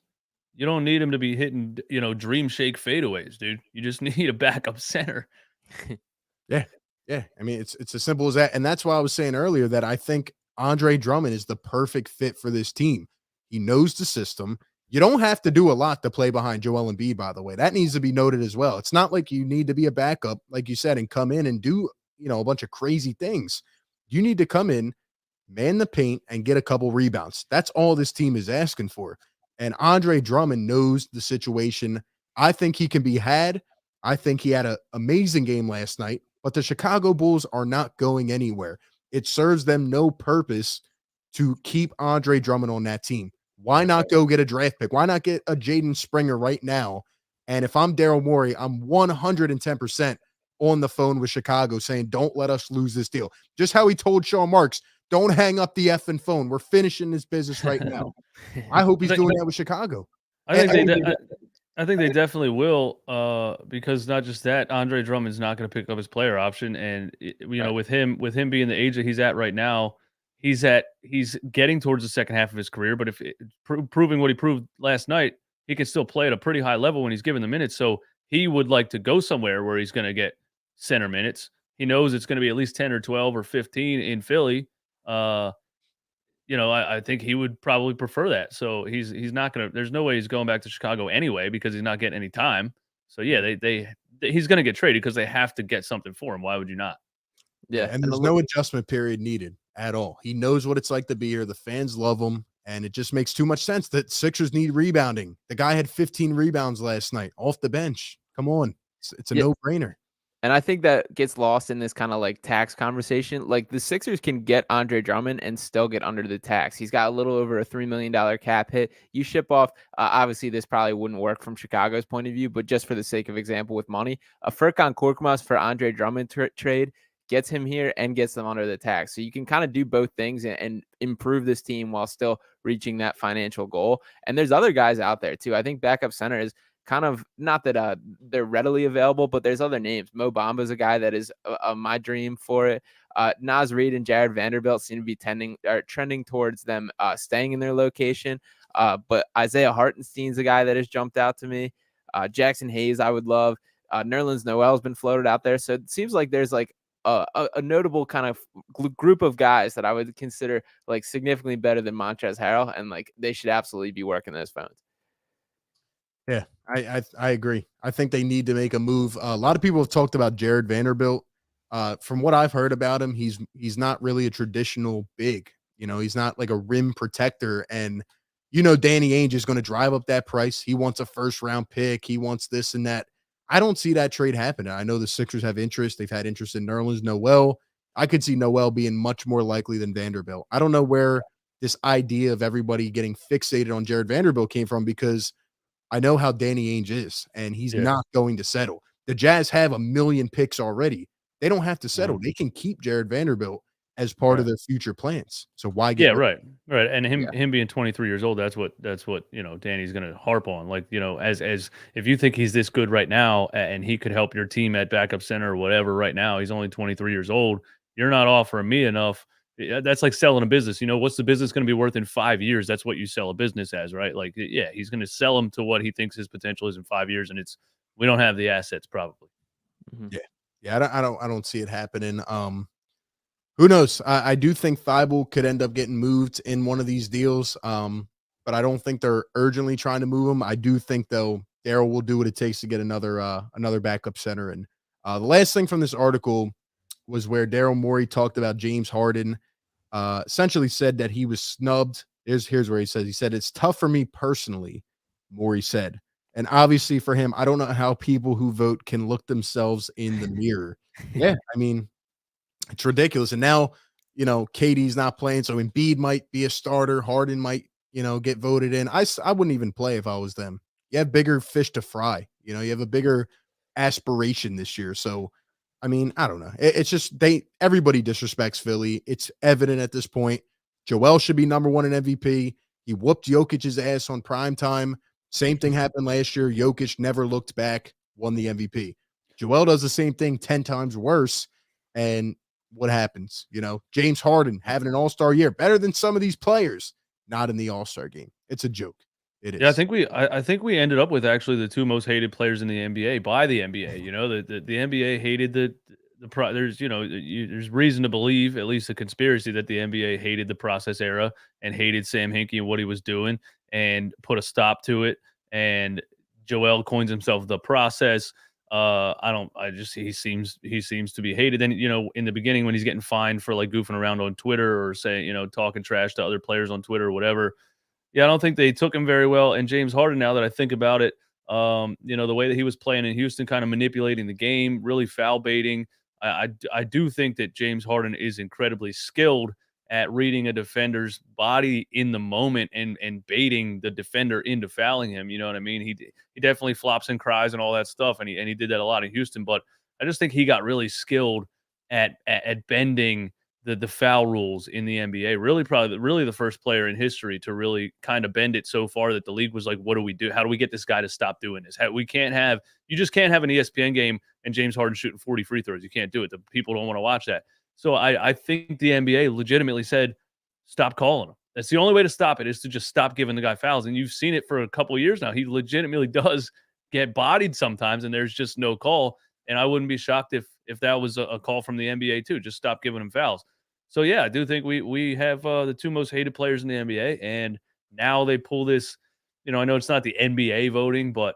You don't need him to be hitting, dream shake fadeaways, dude. You just need a backup center. Yeah. Yeah, I mean, it's as simple as that. And that's why I was saying earlier that I think Andre Drummond is the perfect fit for this team. He knows the system. You don't have to do a lot to play behind Joel Embiid, by the way. That needs to be noted as well. It's not like you need to be a backup, like you said, and come in and do, a bunch of crazy things. You need to come in, man the paint, and get a couple rebounds. That's all this team is asking for. And Andre Drummond knows the situation. I think he can be had. I think he had an amazing game last night. But the Chicago Bulls are not going anywhere. It serves them no purpose to keep Andre Drummond on that team. Why not go get a draft pick? Why not get a Jaden Springer right now? And if I'm Daryl Morey, I'm 110% on the phone with Chicago saying, don't let us lose this deal. Just how he told Sean Marks, don't hang up the effing phone. We're finishing this business right now. I hope he's doing that with Chicago. I think they definitely will, because not just that, Andre Drummond's not going to pick up his player option, and with him being the age that he's at right now, he's getting towards the second half of his career. But if proving what he proved last night, he can still play at a pretty high level when he's given the minutes. So he would like to go somewhere where he's going to get center minutes. He knows it's going to be at least 10 or 12 or 15 in Philly. I think he would probably prefer that. So he's not going to, there's no way he's going back to Chicago anyway, because he's not getting any time. So yeah, he's going to get traded because they have to get something for him. Why would you not? Yeah. And there's no adjustment period needed at all. He knows what it's like to be here. The fans love him. And it just makes too much sense that Sixers need rebounding. The guy had 15 rebounds last night off the bench. Come on. It's a no-brainer. And I think that gets lost in this kind of like tax conversation. Like the Sixers can get Andre Drummond and still get under the tax. He's got a little over a $3 million cap hit. You ship off, obviously this probably wouldn't work from Chicago's point of view, but just for the sake of example with money, a Furkan Korkmaz for Andre Drummond trade gets him here and gets them under the tax. So you can kind of do both things and improve this team while still reaching that financial goal. And there's other guys out there too. I think backup center is kind of not that they're readily available, but there's other names. Mo Bamba is a guy that is my dream for it. Naz Reid and Jared Vanderbilt seem to be trending towards them staying in their location. But Isaiah Hartenstein's a guy that has jumped out to me. Jackson Hayes, I would love. Nerlens Noel has been floated out there. So it seems like there's like a notable kind of group of guys that I would consider like significantly better than Montrezl Harrell, and like they should absolutely be working those phones. Yeah, I agree. I think they need to make a move. A lot of people have talked about Jared Vanderbilt. From what I've heard about him, he's not really a traditional big. You know, he's not like a rim protector. And Danny Ainge is going to drive up that price. He wants a first round pick. He wants this and that. I don't see that trade happening. I know the Sixers have interest. They've had interest in Nerlens Noel. I could see Noel being much more likely than Vanderbilt. I don't know where this idea of everybody getting fixated on Jared Vanderbilt came from, because I know how Danny Ainge is, and he's not going to settle. The Jazz have 1 million picks already. They don't have to settle. They can keep Jared Vanderbilt as part of their future plans. So why get right. And him being 23 years old, that's what Danny's going to harp on. Like, as if you think he's this good right now and he could help your team at backup center or whatever right now, he's only 23 years old. You're not offering me enough. That's like selling a business. What's the business going to be worth in 5 years? That's what you sell a business as, right? Like, yeah, he's going to sell him to what he thinks his potential is in 5 years, and we don't have the assets probably. Yeah, I don't see it happening. Who knows? I do think Thybulle could end up getting moved in one of these deals, but I don't think they're urgently trying to move him. I do think, though, Daryl will do what it takes to get another backup center. And the last thing from this article was where Daryl Morey talked about James Harden, essentially said that he was snubbed. Here's where he said, "It's tough for me personally," Morey said. And obviously for him, I don't know how people who vote can look themselves in the mirror. Yeah, I mean, it's ridiculous. And now, KD's not playing, so Embiid might be a starter. Harden might, get voted in. I wouldn't even play if I was them. You have bigger fish to fry. You have a bigger aspiration this year. So, I mean, I don't know. It's just everybody disrespects Philly. It's evident at this point. Joel should be number one in MVP. He whooped Jokic's ass on prime time. Same thing happened last year. Jokic never looked back, won the MVP. Joel does the same thing 10 times worse. And what happens? James Harden having an all-star year, better than some of these players, not in the all-star game. It's a joke. It is. Yeah, I think we ended up with actually the two most hated players in the NBA by the NBA. The NBA hated there's reason to believe, at least a conspiracy, that the NBA hated the process era and hated Sam Hinkie and what he was doing and put a stop to it. And Joel coins himself the process. He seems to be hated. Then, in the beginning when he's getting fined for like goofing around on Twitter or saying, talking trash to other players on Twitter or whatever. Yeah, I don't think they took him very well. And James Harden, now that I think about it, the way that he was playing in Houston, kind of manipulating the game, really foul baiting. I do think that James Harden is incredibly skilled at reading a defender's body in the moment and baiting the defender into fouling him. You know what I mean? He definitely flops and cries and all that stuff, and he did that a lot in Houston. But I just think he got really skilled at bending the foul rules in the NBA. Really the first player in history to really kind of bend it so far that the league was like, what do we do? How do we get this guy to stop doing this? You just can't have an ESPN game and James Harden shooting 40 free throws. You can't do it. The people don't want to watch that. So I think the NBA legitimately said, stop calling him. That's the only way to stop it, is to just stop giving the guy fouls. And you've seen it for a couple of years now. He legitimately does get bodied sometimes, and there's just no call. And I wouldn't be shocked if that was a call from the NBA too. Just stop giving him fouls. So, yeah, I do think we have the two most hated players in the NBA. And now they pull this, I know it's not the NBA voting, but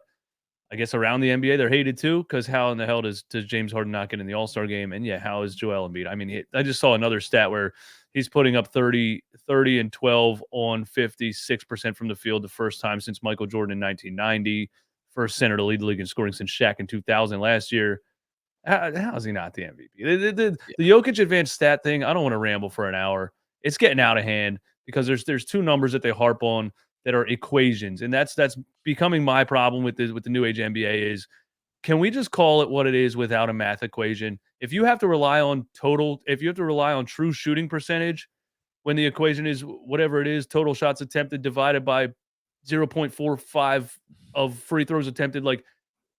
I guess around the NBA, they're hated too, because how in the hell does James Harden not get in the All-Star game? And, yeah, how is Joel Embiid? I mean, I just saw another stat where he's putting up 30 and 12 on 56% from the field the first time since Michael Jordan in 1990. First center to lead the league in scoring since Shaq in 2000 last year. How is he not the MVP? The Jokic advanced stat thing, I don't want to ramble for an hour. It's getting out of hand because there's two numbers that they harp on that are equations, and that's becoming my problem with the new age NBA is, can we just call it what it is without a math equation? If you have to rely on true shooting percentage, when the equation is whatever it is, total shots attempted divided by 0.45 of free throws attempted, like,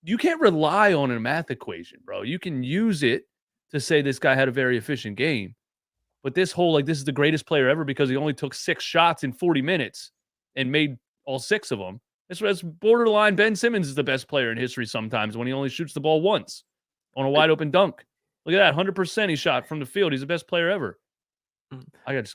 you can't rely on a math equation, bro. You can use it to say this guy had a very efficient game. But this whole, like, this is the greatest player ever because he only took 6 shots in 40 minutes and made all 6 of them. That's borderline. Ben Simmons is the best player in history sometimes when he only shoots the ball once on a wide open dunk. Look at that, 100% he shot from the field. He's the best player ever. It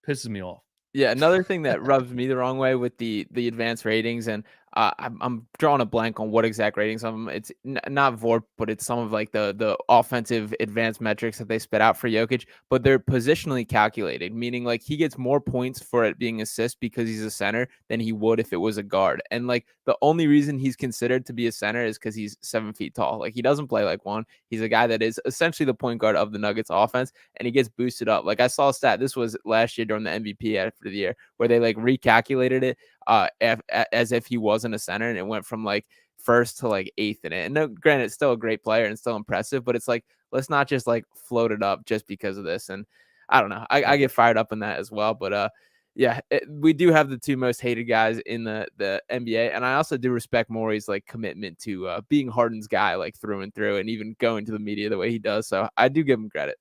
pisses me off. Yeah, another thing that rubs me the wrong way with the advanced ratings, and I'm drawing a blank on what exact ratings of them. It's not VORP, but it's some of like the offensive advanced metrics that they spit out for Jokic, but they're positionally calculated, meaning like he gets more points for it being assist because he's a center than he would if it was a guard. And like the only reason he's considered to be a center is because he's 7 feet tall. Like he doesn't play like one. He's a guy that is essentially the point guard of the Nuggets offense, and he gets boosted up. Like I saw a stat. This was last year during the MVP after the year where they like recalculated it as if he wasn't a center, and it went from like first to like 8th in it. And no, granted, it's still a great player and still impressive, but it's like, let's not just like float it up just because of this. And I don't know, I get fired up in that as well. But yeah, we do have the 2 most hated guys in the NBA, and I also do respect Morey's like commitment to being Harden's guy like through and through, and even going to the media the way he does. So I do give him credit.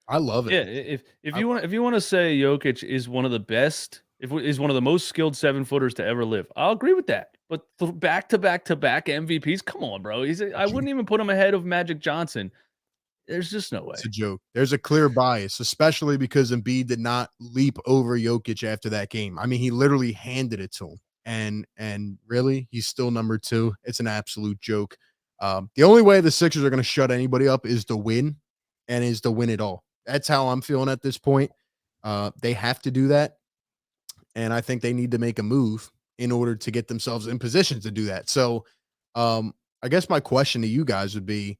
I love it. Yeah, if you want to say Jokic is one of the best, is one of the most skilled 7-footers to ever live, I'll agree with that. But back to back MVPs, come on, bro. I wouldn't even put him ahead of Magic Johnson. There's just no way. It's a joke. There's a clear bias, especially because Embiid did not leap over Jokic after that game. I mean, he literally handed it to him, and really, he's still number 2. It's an absolute joke. The only way the Sixers are going to shut anybody up is to win, and is to win it all. That's how I'm feeling at this point. They have to do that, and I think they need to make a move in order to get themselves in position to do that. So, I guess my question to you guys would be,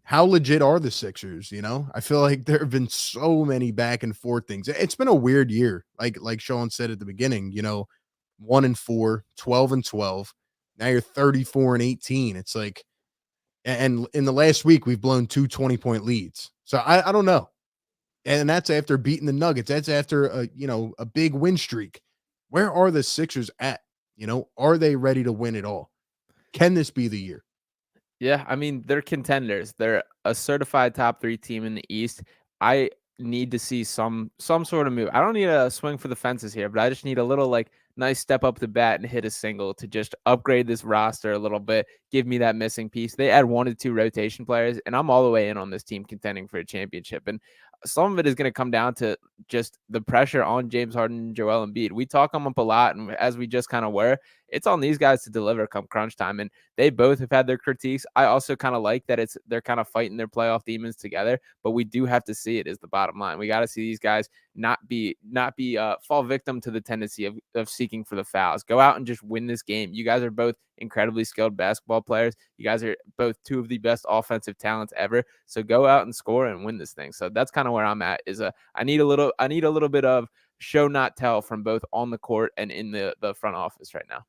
how legit are the Sixers? You know, I feel like there have been so many back and forth things. It's been a weird year. Like Sean said at the beginning, you know, 1-4, 12-12. Now you're 34-18. It's like, and in the last week, we've blown 2 20-point leads. So I don't know. And that's after beating the Nuggets. That's after a big win streak. Where are the Sixers at? You know, are they ready to win it all? Can this be the year? Yeah, I mean, they're contenders. They're a certified top 3 team in the East. I need to see some sort of move. I don't need a swing for the fences here, but I just need a little like nice step up the bat and hit a single to just upgrade this roster a little bit. Give me that missing piece. They add 1 to 2 rotation players, and I'm all the way in on this team contending for a championship. And some of it is going to come down to just the pressure on James Harden and Joel Embiid. We talk them up a lot, and as we just kind of were, it's on these guys to deliver come crunch time. And they both have had their critiques. I also kind of like that they're kind of fighting their playoff demons together, but we do have to see it as the bottom line. We got to see these guys not be fall victim to the tendency of seeking for the fouls. Go out and just win this game. You guys are both incredibly skilled basketball players. You guys are both 2 of the best offensive talents ever. So go out and score and win this thing. So that's kind of where I'm at. I need a little bit of show not tell from both on the court and in the front office right now.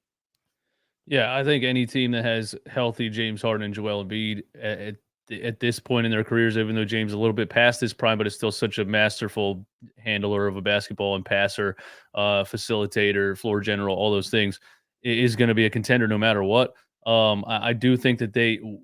Yeah, I think any team that has healthy James Harden and Joel Embiid at this point in their careers, even though James is a little bit past his prime, but is still such a masterful handler of a basketball and passer, facilitator, floor general, all those things, is going to be a contender no matter what. I do think that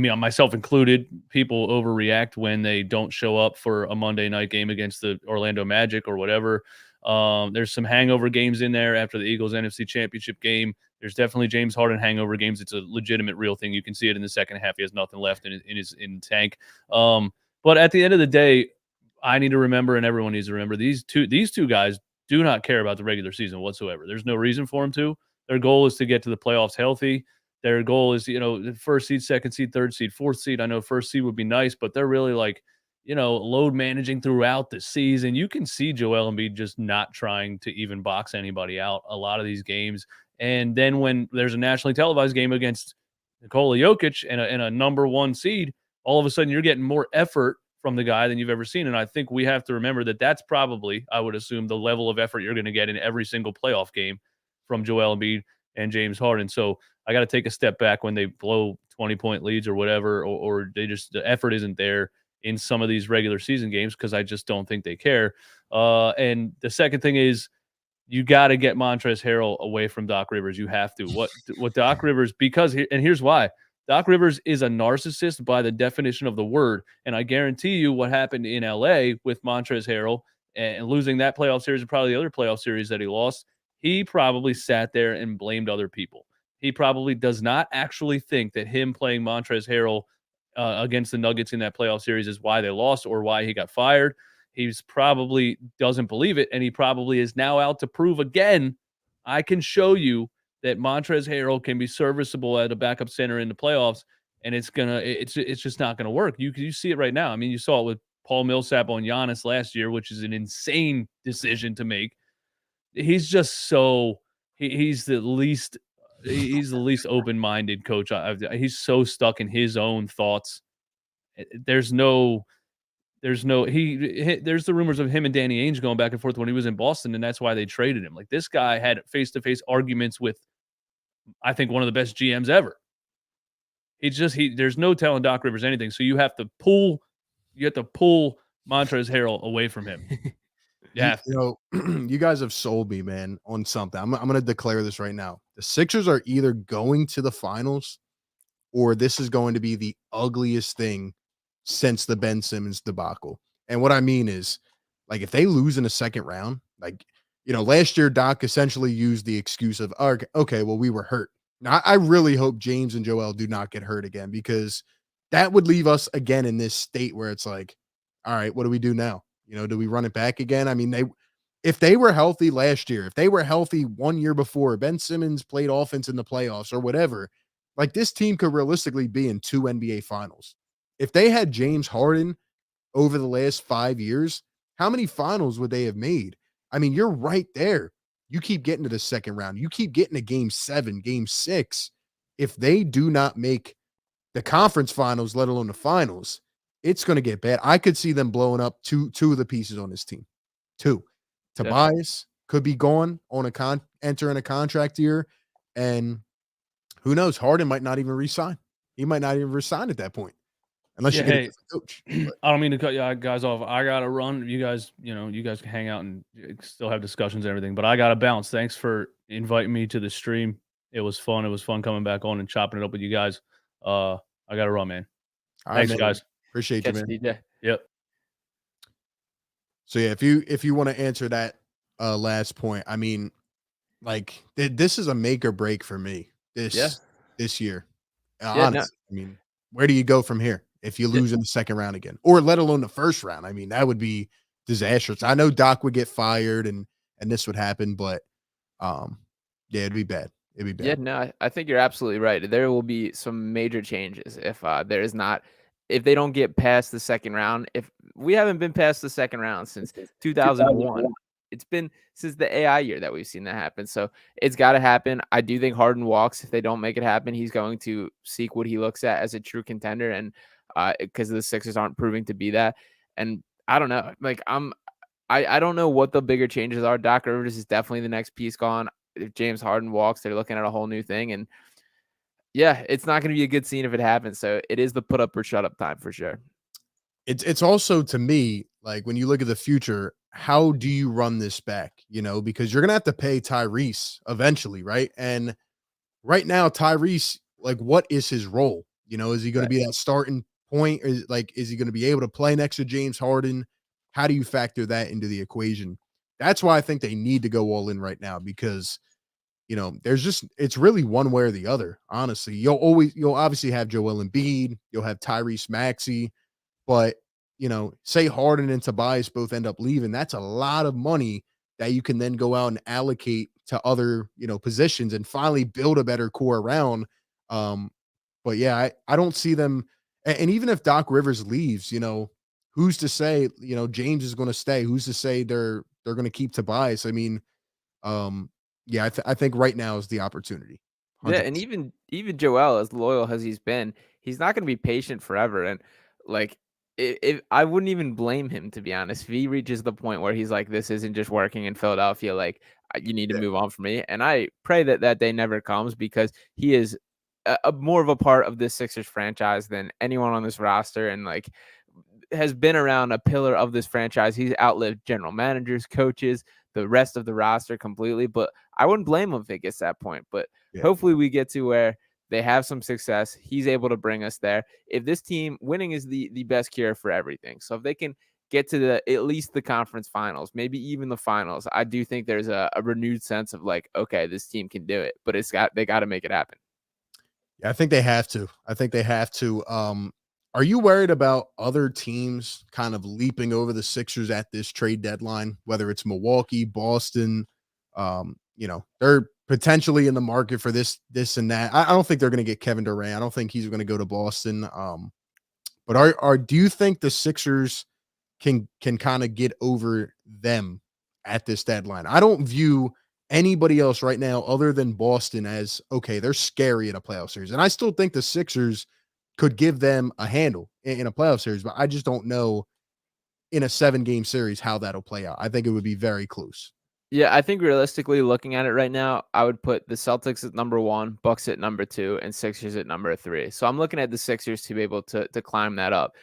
myself included, people overreact when they don't show up for a Monday night game against the Orlando Magic or whatever. There's some hangover games in there after the Eagles NFC Championship game. There's definitely James Harden hangover games. It's a legitimate, real thing. You can see it in the second half. He has nothing left in his tank. But at the end of the day, I need to remember, and everyone needs to remember, these two guys do not care about the regular season whatsoever. There's no reason for them to. Their goal is to get to the playoffs healthy. Their goal is, the first seed, second seed, third seed, fourth seed. I know first seed would be nice, but they're really like, load managing throughout the season. You can see Joel Embiid just not trying to even box anybody out a lot of these games. And then when there's a nationally televised game against Nikola Jokic and a number 1 seed, all of a sudden you're getting more effort from the guy than you've ever seen. And I think we have to remember that that's probably, I would assume, the level of effort you're going to get in every single playoff game from Joel Embiid and James Harden. So I got to take a step back when they blow 20-point leads or whatever, or they just, the effort isn't there in some of these regular season games because I just don't think they care. And the second thing is, you got to get Montrezl Harrell away from Doc Rivers. You have to. What Doc Rivers, and here's why. Doc Rivers is a narcissist by the definition of the word. And I guarantee you what happened in LA with Montrezl Harrell and losing that playoff series and probably the other playoff series that he lost, he probably sat there and blamed other people. He probably does not actually think that him playing Montrezl Harrell against the Nuggets in that playoff series is why they lost or why he got fired. He's probably doesn't believe it, and he probably is now out to prove again, I can show you that Montrezl Harrell can be serviceable at a backup center in the playoffs, and it's just not gonna work. You see it right now. I mean, you saw it with Paul Millsap on Giannis last year, which is an insane decision to make. He's just so he's the least open-minded coach. He's so stuck in his own thoughts. There's the rumors of him and Danny Ainge going back and forth when he was in Boston, and that's why they traded him. Like, this guy had face-to-face arguments with, I think, one of the best GMs ever. There's no telling Doc Rivers anything. So you have to pull Montrezl Harrell away from him. You know, you guys have sold me, man, on something. I'm going to declare this right now. The Sixers are either going to the finals or this is going to be the ugliest thing since the Ben Simmons debacle. And what I mean is, like, if they lose in the second round, like, you know, last year Doc essentially used the excuse of, okay, well, we were hurt. Now, I really hope James and Joel do not get hurt again, because that would leave us again in this state where it's like, all right, what do we do now? You know, do we run it back again? I mean, if they were healthy last year, if they were healthy 1 year before, Ben Simmons played offense in the playoffs or whatever, like, this team could realistically be in 2 NBA finals. If they had James Harden over the last 5 years, how many finals would they have made? I mean, you're right there. You keep getting to the second round. You keep getting to game 7, game 6. If they do not make the conference finals, let alone the finals, it's going to get bad. I could see them blowing up two of the pieces on this team. 2. Tobias could be gone on entering a contract year, and who knows? Harden might not even resign. He might not even resign at that point, unless you get a different coach. I don't mean to cut you guys off. I gotta run. You guys can hang out and still have discussions and everything, but I gotta bounce. Thanks for inviting me to the stream. It was fun. It was fun coming back on and chopping it up with you guys. I gotta run, man. Thanks, guys. Appreciate you, man. DJ. Yep. So yeah, if you want to answer that last point, I mean, like, this is a make or break for me this year. Honestly, I mean, where do you go from here if you lose in the second round again, or let alone the first round? I mean, that would be disastrous. I know Doc would get fired and this would happen, but yeah, it'd be bad. It'd be bad. Yeah, no, I think you're absolutely right. There will be some major changes if they don't get past the second round. If we haven't been past the second round since 2001, it's been since the AI year that we've seen that happen. So it's got to happen. I do think Harden walks. If they don't make it happen, he's going to seek what he looks at as a true contender. And because the Sixers aren't proving to be that. And I don't know, like, I don't know what the bigger changes are. Doc Rivers is definitely the next piece gone. If James Harden walks, they're looking at a whole new thing. And yeah, it's not going to be a good scene if it happens. So it is the put up or shut up time for sure. It's also, to me, like, when you look at the future, how do you run this back? You know, because you're going to have to pay Tyrese eventually, right? And right now, Tyrese, like, what is his role? You know, is he going to be that starting point? Or is he going to be able to play next to James Harden? How do you factor that into the equation? That's why I think they need to go all in right now, because, you know, it's really one way or the other. Honestly, you'll obviously have Joel Embiid, you'll have Tyrese Maxey, but, you know, say Harden and Tobias both end up leaving. That's a lot of money that you can then go out and allocate to other, you know, positions and finally build a better core around. But yeah, I don't see them. And even if Doc Rivers leaves, you know, who's to say, you know, James is going to stay? Who's to say they're going to keep Tobias? I mean, yeah, I think right now is the opportunity. 100%. Yeah, and even Joel, as loyal as he's been, he's not going to be patient forever. And like, if I wouldn't even blame him, to be honest, if he reaches the point where he's like, this isn't just working in Philadelphia, like, you need to move on from me. And I pray that day never comes, because he is a more of a part of this Sixers franchise than anyone on this roster, and like has been around a pillar of this franchise. He's outlived general managers, coaches, the rest of the roster completely. But I wouldn't blame him if it gets to that point. But hopefully we get to where They have some success. He's able to bring us there. If this team winning is the best cure for everything. So if they can get to at least the conference finals, maybe even the finals, I do think there's a renewed sense of like, okay, this team can do it, but they got to make it happen. Yeah, I think they have to. I think they have to. Are you worried about other teams kind of leaping over the Sixers at this trade deadline, whether it's Milwaukee, Boston? They're potentially in the market for this and that. I don't think they're going to get Kevin Durant. I don't think he's going to go to Boston. But do you think the Sixers can kind of get over them at this deadline? I don't view anybody else right now other than Boston as okay, they're scary in a playoff series. And I still think the Sixers could give them a handle in a playoff series, but I just don't know in a 7-game series how that'll play out. I think it would be very close. Yeah, I think realistically looking at it right now, I would put the Celtics at number 1, Bucks at number 2, and Sixers at number 3. So I'm looking at the Sixers to be able to climb that up.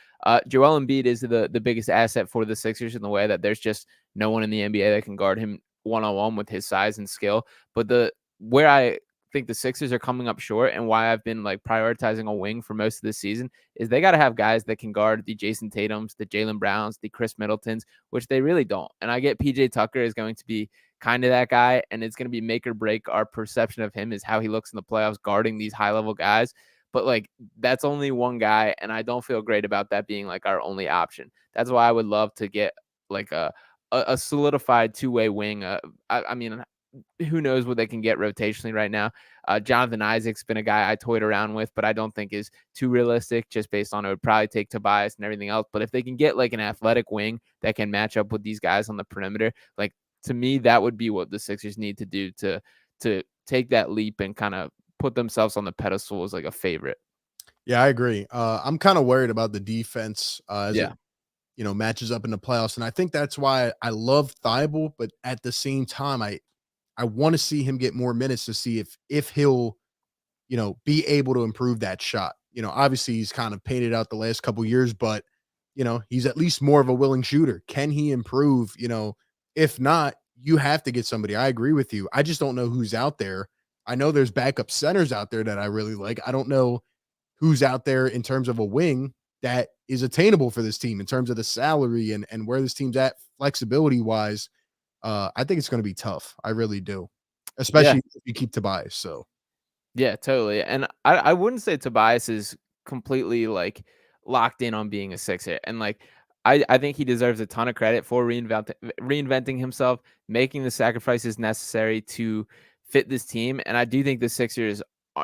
Joel Embiid is the biggest asset for the Sixers in the way that there's just no one in the NBA that can guard him one-on-one with his size and skill. But where I think the Sixers are coming up short and why I've been like prioritizing a wing for most of the season is they got to have guys that can guard the Jason Tatums, the Jaylen Browns, the Chris Middletons, which they really don't. And I get PJ Tucker is going to be kind of that guy, and it's going to be make or break our perception of him is how he looks in the playoffs guarding these high-level guys. But like that's only one guy, and I don't feel great about that being like our only option. That's why I would love to get like a solidified two-way wing. I mean, who knows what they can get rotationally right now. Jonathan Isaac's been a guy I toyed around with, but I don't think is too realistic just based on it would probably take Tobias and everything else. But if they can get like an athletic wing that can match up with these guys on the perimeter, like to me, that would be what the Sixers need to do to take that leap and kind of put themselves on the pedestal as like a favorite. Yeah, I agree. I'm kind of worried about the defense as it matches up in the playoffs. And I think that's why I love Thybulle, but at the same time, I want to see him get more minutes to see if he'll, be able to improve that shot. Obviously he's kind of painted out the last couple years, but he's at least more of a willing shooter. Can he improve? If not, you have to get somebody. I agree with you. I just don't know who's out there. I know there's backup centers out there that I really like. I don't know who's out there in terms of a wing that is attainable for this team in terms of the salary and where this team's at flexibility wise. I think it's going to be tough. I really do, especially if you keep Tobias. So, yeah, totally. And I wouldn't say Tobias is completely like locked in on being a Sixer. And like, I think he deserves a ton of credit for reinventing himself, making the sacrifices necessary to fit this team. And I do think the Sixers,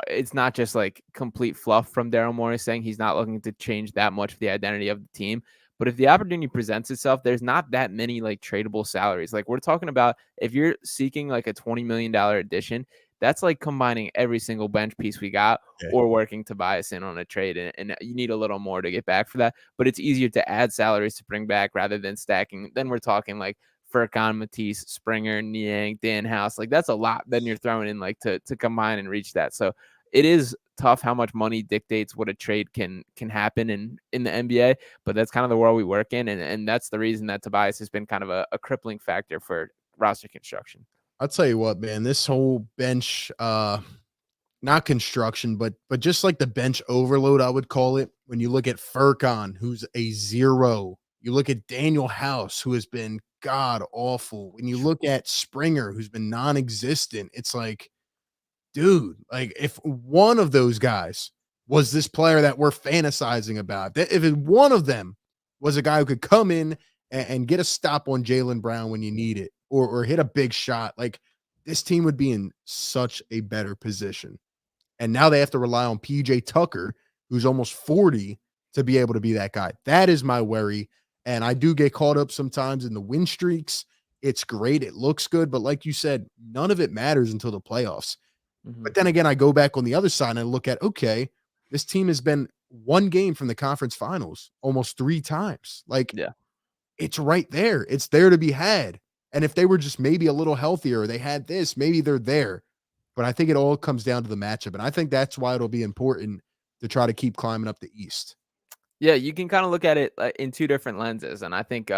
it's not just like complete fluff from Daryl Morey saying he's not looking to change that much of the identity of the team. But if the opportunity presents itself, there's not that many like tradable salaries. Like we're talking about if you're seeking like a $20 million addition, that's like combining every single bench piece we got or working Tobias in on a trade. And you need a little more to get back for that. But it's easier to add salaries to bring back rather than stacking. Then we're talking like Furkan, Matisse, Springer, Niang, Dan House. Like that's a lot. Then you're throwing in like to combine and reach that. So it is tough how much money dictates what a trade can happen in the NBA. But that's kind of the world we work in. And that's the reason that Tobias has been kind of a crippling factor for roster construction. I'll tell you what, man, this whole bench, not construction, but just like the bench overload, I would call it. When you look at Furkan, who's a 0, you look at Daniel House, who has been god awful. When you look at Springer, who's been non-existent, it's like, dude, like if one of those guys was this player that we're fantasizing about, if one of them was a guy who could come in and get a stop on Jaylen Brown when you need it, or hit a big shot, like this team would be in such a better position. And now they have to rely on PJ Tucker, who's almost 40, to be able to be that guy. That is my worry. And I do get caught up sometimes in the win streaks. It's great. It looks good. But like you said, none of it matters until the playoffs. Mm-hmm. But then again, I go back on the other side and I look at, okay, this team has been one game from the conference finals almost 3 times. Like, it's right there. It's there to be had. And if they were just maybe a little healthier, they had this, maybe they're there. But I think it all comes down to the matchup. And I think that's why it'll be important to try to keep climbing up the East. Yeah, you can kind of look at it in 2 different lenses. And I think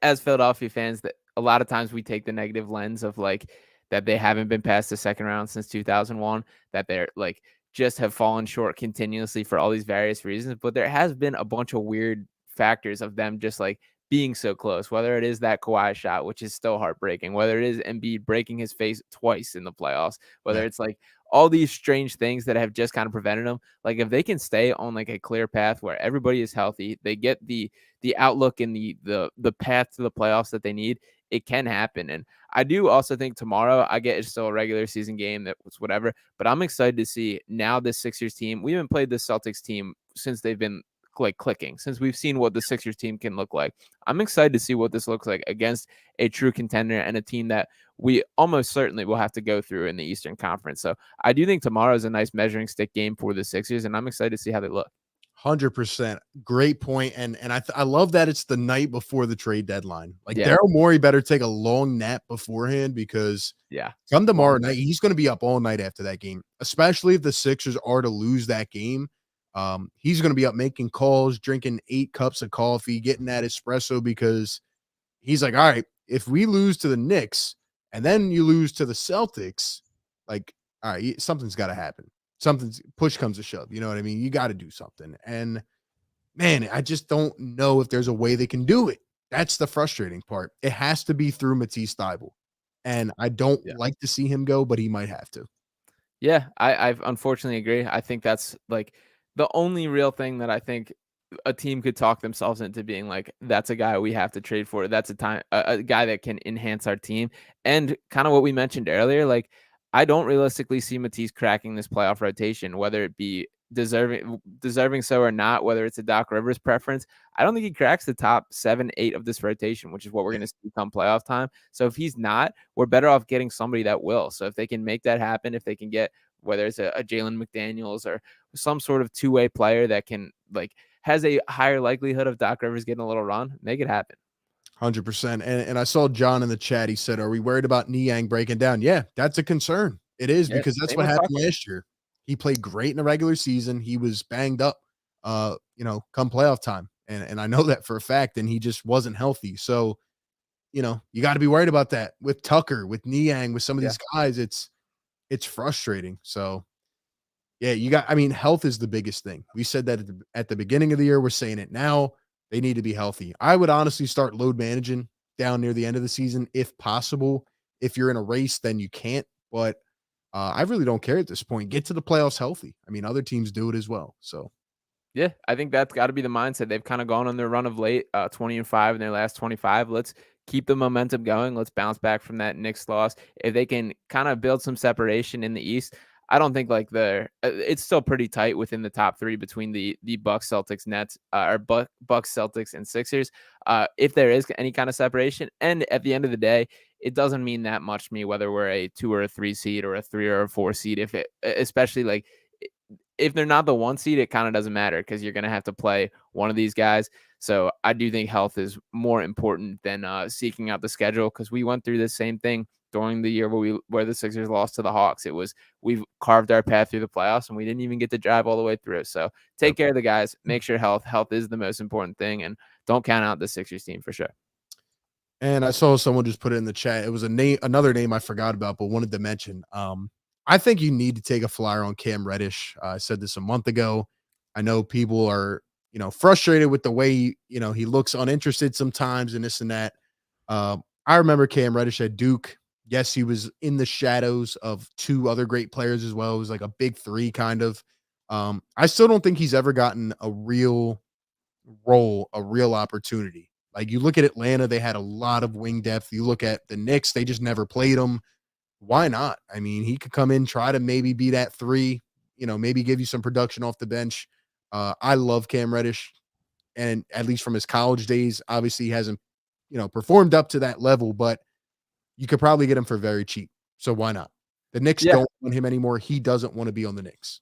as Philadelphia fans, that a lot of times we take the negative lens of like that they haven't been past the second round since 2001, that they're like just have fallen short continuously for all these various reasons. But there has been a bunch of weird factors of them just like being so close, whether it is that Kawhi shot, which is still heartbreaking, whether it is Embiid breaking his face twice in the playoffs, whether Yeah. it's like all these strange things that have just kind of prevented them. Like if they can stay on like a clear path where everybody is healthy, they get the outlook and the path to the playoffs that they need, it can happen. And I do also think tomorrow, I get it's still a regular season game, that was whatever, but I'm excited to see now this Sixers team. We haven't played the Celtics team since they've been like clicking, since we've seen what the Sixers team can look like. I'm excited to see what this looks like against a true contender and a team that we almost certainly will have to go through in the Eastern Conference. So I do think tomorrow is a nice measuring stick game for the Sixers, and I'm excited to see how they look. 100%. Great point. And I love that it's the night before the trade deadline. Like Yeah. Daryl Morey better take a long nap beforehand, because Yeah. come tomorrow night, he's going to be up all night after that game, especially if the Sixers are to lose that game. He's going to be up making calls, drinking 8 cups of coffee, getting that espresso, because he's like, all right, if we lose to the Knicks and then you lose to the Celtics, like, all right, something's got to happen. Something's push comes to shove. You know what I mean? You got to do something. And man, I just don't know if there's a way they can do it. That's the frustrating part. It has to be through Matisse Thybulle. And I don't like to see him go, but he might have to. Yeah, I unfortunately agree. I think that's like the only real thing that I think a team could talk themselves into being like, that's a guy we have to trade for. That's a guy that can enhance our team. And kind of what we mentioned earlier, like I don't realistically see Matisse cracking this playoff rotation, whether it be deserving so or not, whether it's a Doc Rivers preference. I don't think he cracks the top 7, 8 of this rotation, which is what we're going to see come playoff time. So if he's not, we're better off getting somebody that will. So if they can make that happen, if they can get, whether it's a Jalen McDaniels or some sort of two-way player that can like has a higher likelihood of Doc Rivers getting a little run, make it happen. 100%. And I saw John in the chat. He said, are we worried about Niang breaking down? Yeah, that's a concern. It is, because that's what happened last year. He played great in the regular season. He was banged up, come playoff time. And I know that for a fact. And he just wasn't healthy. So, you got to be worried about that with Tucker, with Niang, with some of these guys. It's frustrating. So, yeah, health is the biggest thing. We said that at the beginning of the year. We're saying it now. They need to be healthy. I would honestly start load managing down near the end of the season if possible. If you're in a race, then you can't. But I really don't care at this point. Get to the playoffs healthy. Other teams do it as well. So, yeah, I think that's got to be the mindset. They've kind of gone on their run of late, 20-5 in their last 25. Let's keep the momentum going. Let's bounce back from that Knicks loss. If they can kind of build some separation in the East, I don't think like it's still pretty tight within the top 3 between the Bucks, Celtics, Nets, or Bucks, Celtics, and Sixers. If there is any kind of separation, and at the end of the day, it doesn't mean that much to me whether we're a 2 or a 3 seed or a 3 or a 4 seed. Especially like if they're not the 1 seed, it kind of doesn't matter because you're going to have to play one of these guys. So I do think health is more important than seeking out the schedule, because we went through the same thing during the year where the Sixers lost to the Hawks. We've carved our path through the playoffs and we didn't even get to drive all the way through. So take care of the guys, make sure health is the most important thing, and don't count out the Sixers team for sure. And I saw someone just put it in the chat. It was another name I forgot about, but wanted to mention. I think you need to take a flyer on Cam Reddish. I said this a month ago. I know people are, frustrated with the way, he looks uninterested sometimes and this and that. I remember Cam Reddish at Duke. Yes, he was in the shadows of 2 other great players as well. It was like a big 3 kind of. I still don't think he's ever gotten a real role, a real opportunity. Like you look at Atlanta, they had a lot of wing depth. You look at the Knicks, they just never played him. Why not? He could come in, try to maybe be that 3, maybe give you some production off the bench. I love Cam Reddish, and at least from his college days, obviously he hasn't, performed up to that level, but you could probably get him for very cheap. So why not? The Knicks don't want him anymore. He doesn't want to be on the Knicks.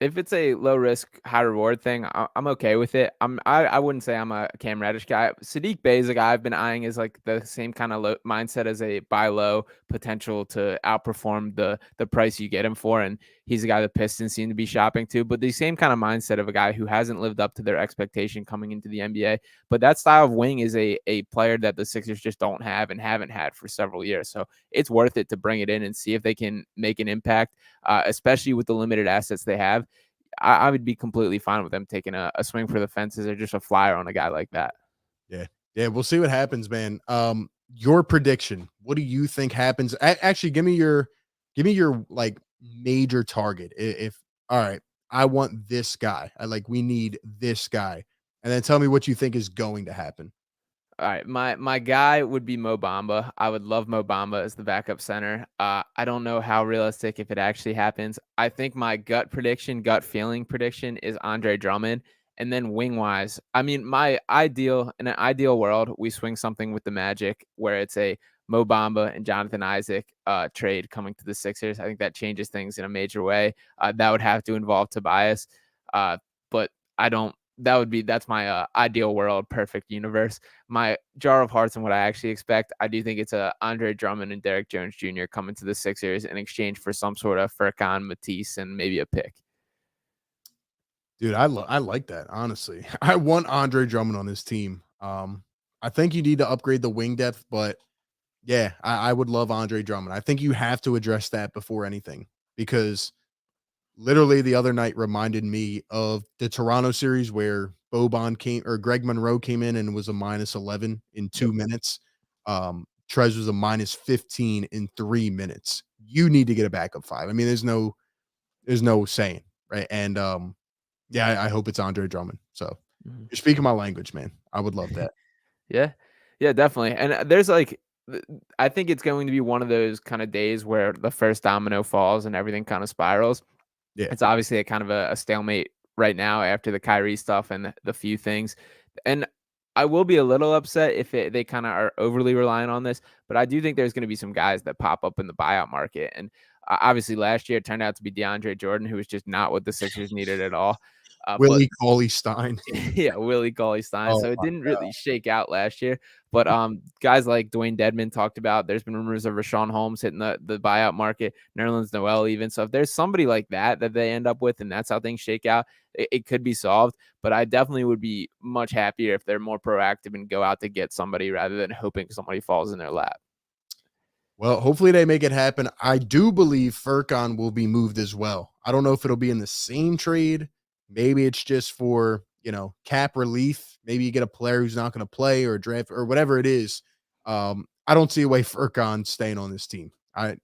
If it's a low risk, high reward thing, I'm okay with it. I wouldn't say I'm a Cam Reddish guy. Sadiq Bey is a guy I've been eyeing as like the same kind of mindset as a buy low potential to outperform the price you get him for. And he's a guy the Pistons seem to be shopping to, but the same kind of mindset of a guy who hasn't lived up to their expectation coming into the NBA. But that style of wing is a player that the Sixers just don't have and haven't had for several years. So it's worth it to bring it in and see if they can make an impact, especially with the limited assets they have. I would be completely fine with them taking a swing for the fences or just a flyer on a guy like that. Yeah. Yeah. We'll see what happens, man. Your prediction. What do you think happens? Actually, give me your like major target. If all right, I want this guy. We need this guy. And then tell me what you think is going to happen. All right, my guy would be Mo Bamba. I would love Mo Bamba as the backup center. I don't know how realistic if it actually happens. I think my gut feeling prediction is Andre Drummond. And then wing wise, I mean, in an ideal world, we swing something with the Magic where it's a Mo Bamba and Jonathan Isaac trade coming to the Sixers. I think that changes things in a major way. That would have to involve Tobias, but I don't. That's my ideal world, perfect universe. My jar of hearts and what I actually expect, I do think it's a Andre Drummond and Derek Jones Jr. coming to the Sixers in exchange for some sort of Furkan, Matisse, and maybe a pick. Dude, I like that, honestly. I want Andre Drummond on this team. I think you need to upgrade the wing depth, but yeah, I would love Andre Drummond. I think you have to address that before anything because literally the other night reminded me of the Toronto series where Greg Monroe came in and was a -11 in 2 minutes. Trez was a -15 in 3 minutes. You need to get a backup 5. I mean, there's no saying, right? And yeah, I hope it's Andre Drummond. So you're speaking my language, man. I would love that. Yeah, definitely. And I think it's going to be one of those kind of days where the first domino falls and everything kind of spirals. Yeah. It's obviously a kind of a stalemate right now after the Kyrie stuff and the few things. And I will be a little upset if they kind of are overly reliant on this, but I do think there's going to be some guys that pop up in the buyout market. And obviously last year it turned out to be DeAndre Jordan, who was just not what the Sixers needed at all. Willie Cauley-Stein. Yeah, Willie Cauley-Stein. Oh, so it didn't really shake out last year. But guys like Dwayne Dedman talked about, there's been rumors of Rashawn Holmes hitting the buyout market, Nerlens Noel even. So if there's somebody like that they end up with and that's how things shake out, it could be solved. But I definitely would be much happier if they're more proactive and go out to get somebody rather than hoping somebody falls in their lap. Well, hopefully they make it happen. I do believe Furkan will be moved as well. I don't know if it'll be in the same trade. Maybe it's just for, cap relief. Maybe you get a player who's not going to play or draft or whatever it is. I don't see a way Furkan staying on this team. I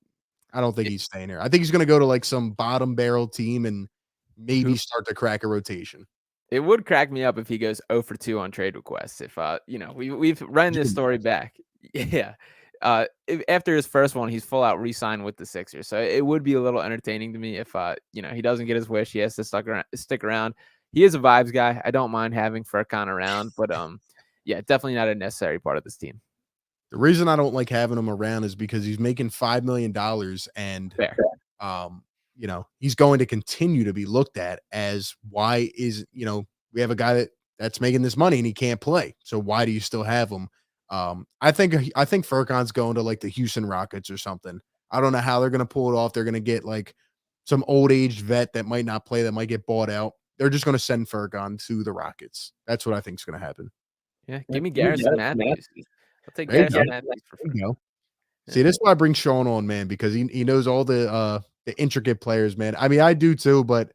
don't think he's staying there. I think he's going to go to like some bottom barrel team and maybe start to crack a rotation. It would crack me up if he goes 0 for 2 on trade requests. If we've run this story back. Yeah. After his first one, he's full out re-signed with the Sixers. So it would be a little entertaining to me if he doesn't get his wish. He has to stick around. He is a vibes guy. I don't mind having Furkan around, but yeah, definitely not a necessary part of this team. The reason I don't like having him around is because he's making $5 million and fair. He's going to continue to be looked at as why is, we have a guy that's making this money and he can't play. So why do you still have him? I think Furkan's going to like the Houston Rockets or something. I don't know how they're going to pull it off. They're going to get like some old age vet that might not play, that might get bought out. They're just going to send Furkan to the Rockets. That's what I think is going to happen. Yeah, give me Garrison Matthews. I'll take Garrison Matthews for free. See, this is why I bring Sean on, man, because he knows all the intricate players, man. I mean, I do too, but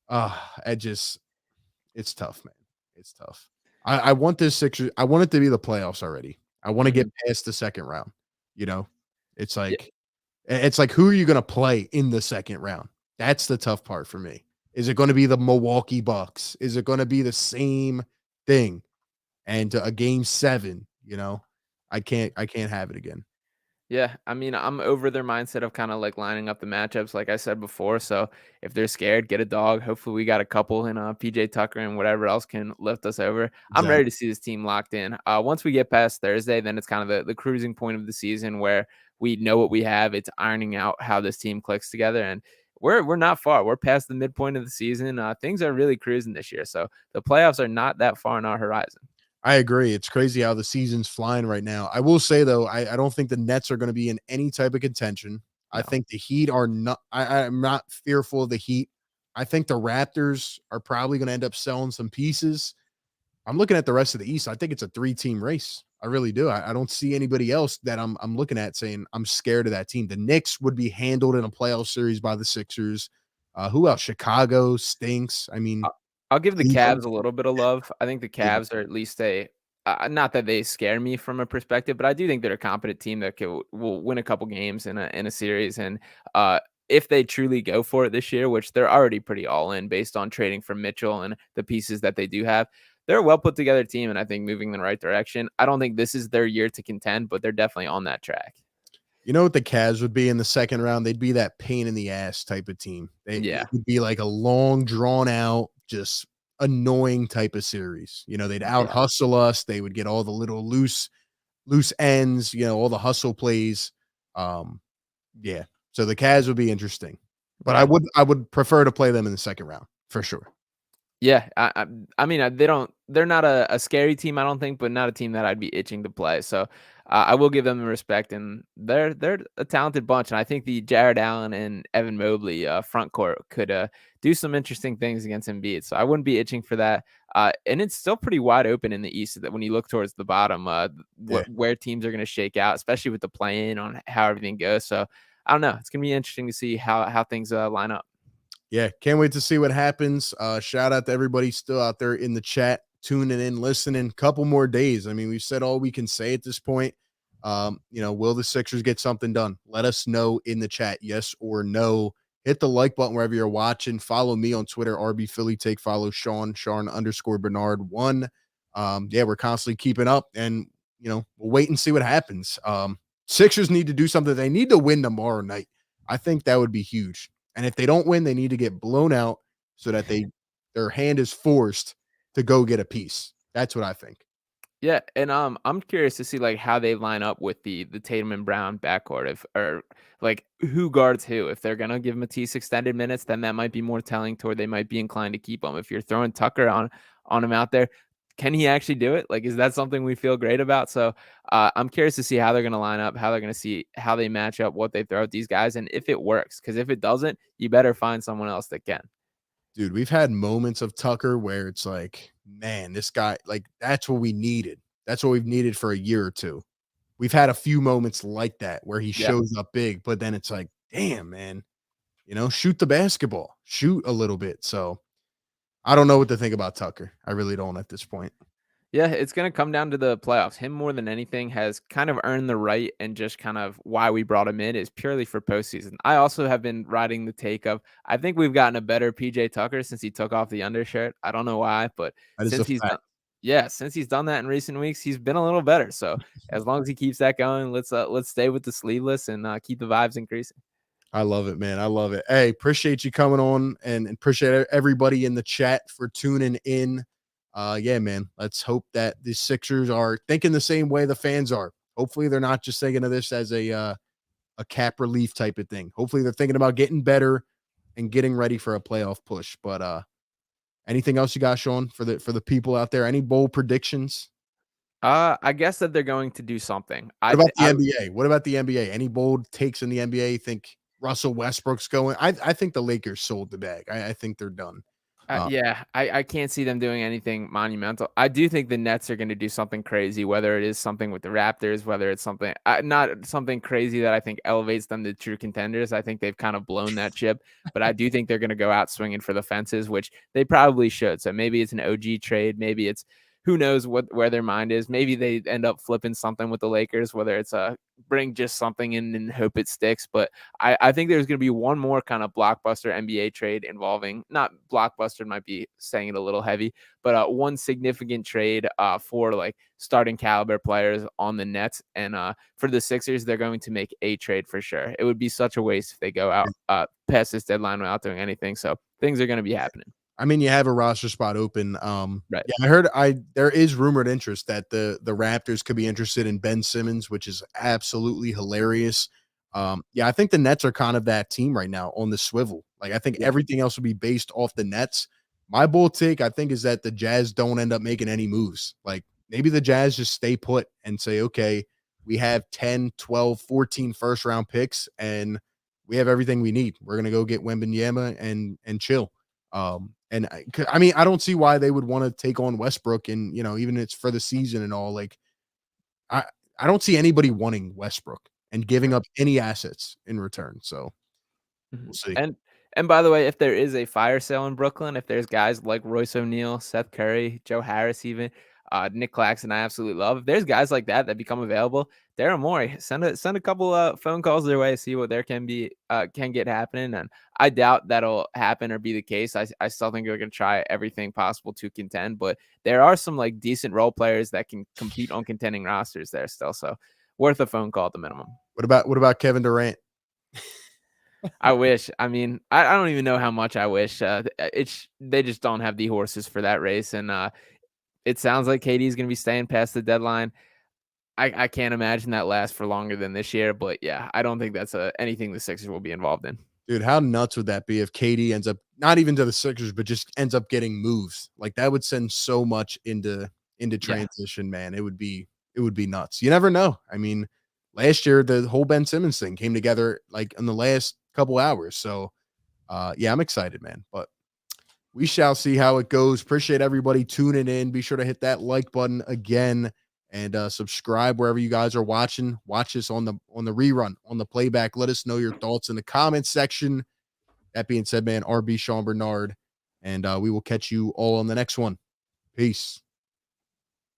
it's tough, man. It's tough. I want this Sixers. I want it to be the playoffs already. I want to get past the second round. It's like who are you going to play in the second round? That's the tough part for me. Is it going to be the Milwaukee Bucks? Is it going to be the same thing? And a game 7, I can't have it again. Yeah, I mean, I'm over their mindset of kind of like lining up the matchups, like I said before. So if they're scared, get a dog. Hopefully, we got a couple in PJ Tucker and whatever else can lift us over. Exactly. I'm ready to see this team locked in. Once we get past Thursday, then it's kind of the cruising point of the season where we know what we have. It's ironing out how this team clicks together. And we're not far. We're past the midpoint of the season. Things are really cruising this year. So the playoffs are not that far on our horizon. I agree. It's crazy how the season's flying right now. I will say though, I don't think the Nets are going to be in any type of contention. I No. think the Heat are not. I'm not fearful of the Heat. I think the Raptors are probably going to end up selling some pieces. I'm looking at the rest of the East. I think it's a 3-team race. I really do. I don't see anybody else that I'm looking at saying I'm scared of that team. The Knicks would be handled in a playoff series by the Sixers. Who else? Chicago stinks. I mean, I'll give the Cleveland. Cavs a little bit of love. I think the Yeah. Cavs are at least not that they scare me from a perspective, but I do think they're a competent team that will win a couple games in a series. And if they truly go for it this year, which they're already pretty all in based on trading for Mitchell and the pieces that they do have, they're a well put together team, and I think moving in the right direction. I don't think this is their year to contend, but they're definitely on that track. You know what the Cavs would be in the second round? They'd be that pain in the ass type of team. Yeah. It would be like a long, drawn out, just annoying type of series. They'd out hustle us. They would get all the little loose ends, all the hustle plays. Yeah. So the Cavs would be interesting, but Yeah. I would prefer to play them in the second round for sure. Yeah, I mean, they're not a scary team, I don't think, but not a team that I'd be itching to play. So I will give them the respect, and they're a talented bunch. And I think the Jared Allen and Evan Mobley front court could do some interesting things against Embiid. So I wouldn't be itching for that. And it's still pretty wide open in the East that when you look towards the bottom, where teams are going to shake out, especially with the play-in on how everything goes. So I don't know. It's going to be interesting to see how things line up. Yeah, can't wait to see what happens. Shout out to everybody still out there in the chat, tuning in, listening. Couple more days. I mean, we've said all we can say at this point. Will the Sixers get something done? Let us know in the chat, yes or no. Hit the like button wherever you're watching. Follow me on Twitter, RB Philly Take. Follow Sean _Bernard1. We're constantly keeping up, and we'll wait and see what happens. Sixers need to do something. They need to win tomorrow night. I think that would be huge. And if they don't win, they need to get blown out so that their hand is forced to go get a piece. That's what I think. Yeah, and I'm curious to see like how they line up with the Tatum and Brown backcourt, or like who guards who. If they're gonna give Matisse extended minutes, then that might be more telling toward they might be inclined to keep him. If you're throwing Tucker on him out there, can he actually do it? Like, is that something we feel great about? So I'm curious to see how they're gonna line up, how they're gonna see how they match up, what they throw at these guys, and if it works. Because if it doesn't, you better find someone else that can. Dude, we've had moments of Tucker where it's like, man, this guy, like, that's what we needed. That's what we've needed for a year or two. We've had a few moments like that where he shows up big, but then it's like, damn, man, shoot the basketball, shoot a little bit. So I don't know what to think about Tucker. I really don't at this point. Yeah, it's going to come down to the playoffs. Him more than anything has kind of earned the right, and just kind of why we brought him in is purely for postseason. I also have been riding the take of, I think we've gotten a better PJ Tucker since he took off the undershirt. I don't know why, but since he's done that in recent weeks, he's been a little better. So as long as he keeps that going, let's stay with the sleeveless and keep the vibes increasing. I love it, man. I love it. Hey, appreciate you coming on, and appreciate everybody in the chat for tuning in. Man, let's hope that the Sixers are thinking the same way the fans are. Hopefully they're not just thinking of this as a cap relief type of thing. Hopefully they're thinking about getting better and getting ready for a playoff push. But anything else you got, Sean, for the people out there? Any bold predictions? I guess that they're going to do something. What about the NBA? What about the NBA? Any bold takes in the NBA? You think Russell Westbrook's going? I think the Lakers sold the bag. I think they're done. I can't see them doing anything monumental. I do think the Nets are going to do something crazy, whether it is something with the Raptors, whether it's something not something crazy that I think elevates them to true contenders. I think they've kind of blown that ship, but I do think they're going to go out swinging for the fences, which they probably should. So maybe it's an OG trade, maybe it's who knows where their mind is. Maybe they end up flipping something with the Lakers, whether it's bring just something in and hope it sticks. But I think there's going to be one more kind of blockbuster NBA trade involving, not blockbuster, might be saying it a little heavy, but one significant trade for like starting caliber players on the Nets. And for the Sixers, they're going to make a trade for sure. It would be such a waste if they go out past this deadline without doing anything. So things are going to be happening. I mean, you have a roster spot open. Right. Yeah, I heard there is rumored interest that the Raptors could be interested in Ben Simmons, which is absolutely hilarious. I think the Nets are kind of that team right now on the swivel. Like, I think everything else would be based off the Nets. My bold take, I think, is that the Jazz don't end up making any moves. Like, maybe the Jazz just stay put and say, okay, we have 10, 12, 14 first-round picks, and we have everything we need. We're going to go get Wembanyama and chill. And I mean, I don't see why they would want to take on Westbrook, and, you know, even if it's for the season and all. Like, I, I don't see anybody wanting Westbrook and giving up any assets in return. So we'll see. And by the way, if there is a fire sale in Brooklyn, if there's guys like Royce O'Neal, Seth Curry, Joe Harris, even Nick Claxton, I absolutely love. If there's guys like that become available, Daryl Morey, send a couple phone calls their way, see what there can get happening. And I doubt that'll happen or be the case. I still think they're going to try everything possible to contend, but there are some like decent role players that can compete on contending rosters there still. So worth a phone call at the minimum. What about Kevin Durant? I wish. I mean, I don't even know how much I wish. They just don't have the horses for that race, and it sounds like KD is going to be staying past the deadline. I can't imagine that lasts for longer than this year, but yeah, I don't think that's anything the Sixers will be involved in. Dude, how nuts would that be if KD ends up not even to the Sixers, but just ends up getting moves? Like, that would send so much into transition, man. It would be nuts. You never know. I mean, last year the whole Ben Simmons thing came together like in the last couple hours. So yeah, I'm excited, man. But we shall see how it goes. Appreciate everybody tuning in. Be sure to hit that like button again and subscribe wherever you guys are watching. Watch us on the rerun, on the playback. Let us know your thoughts in the comments section. That being said, man, RB Sean Barnard, and we will catch you all on the next one. Peace.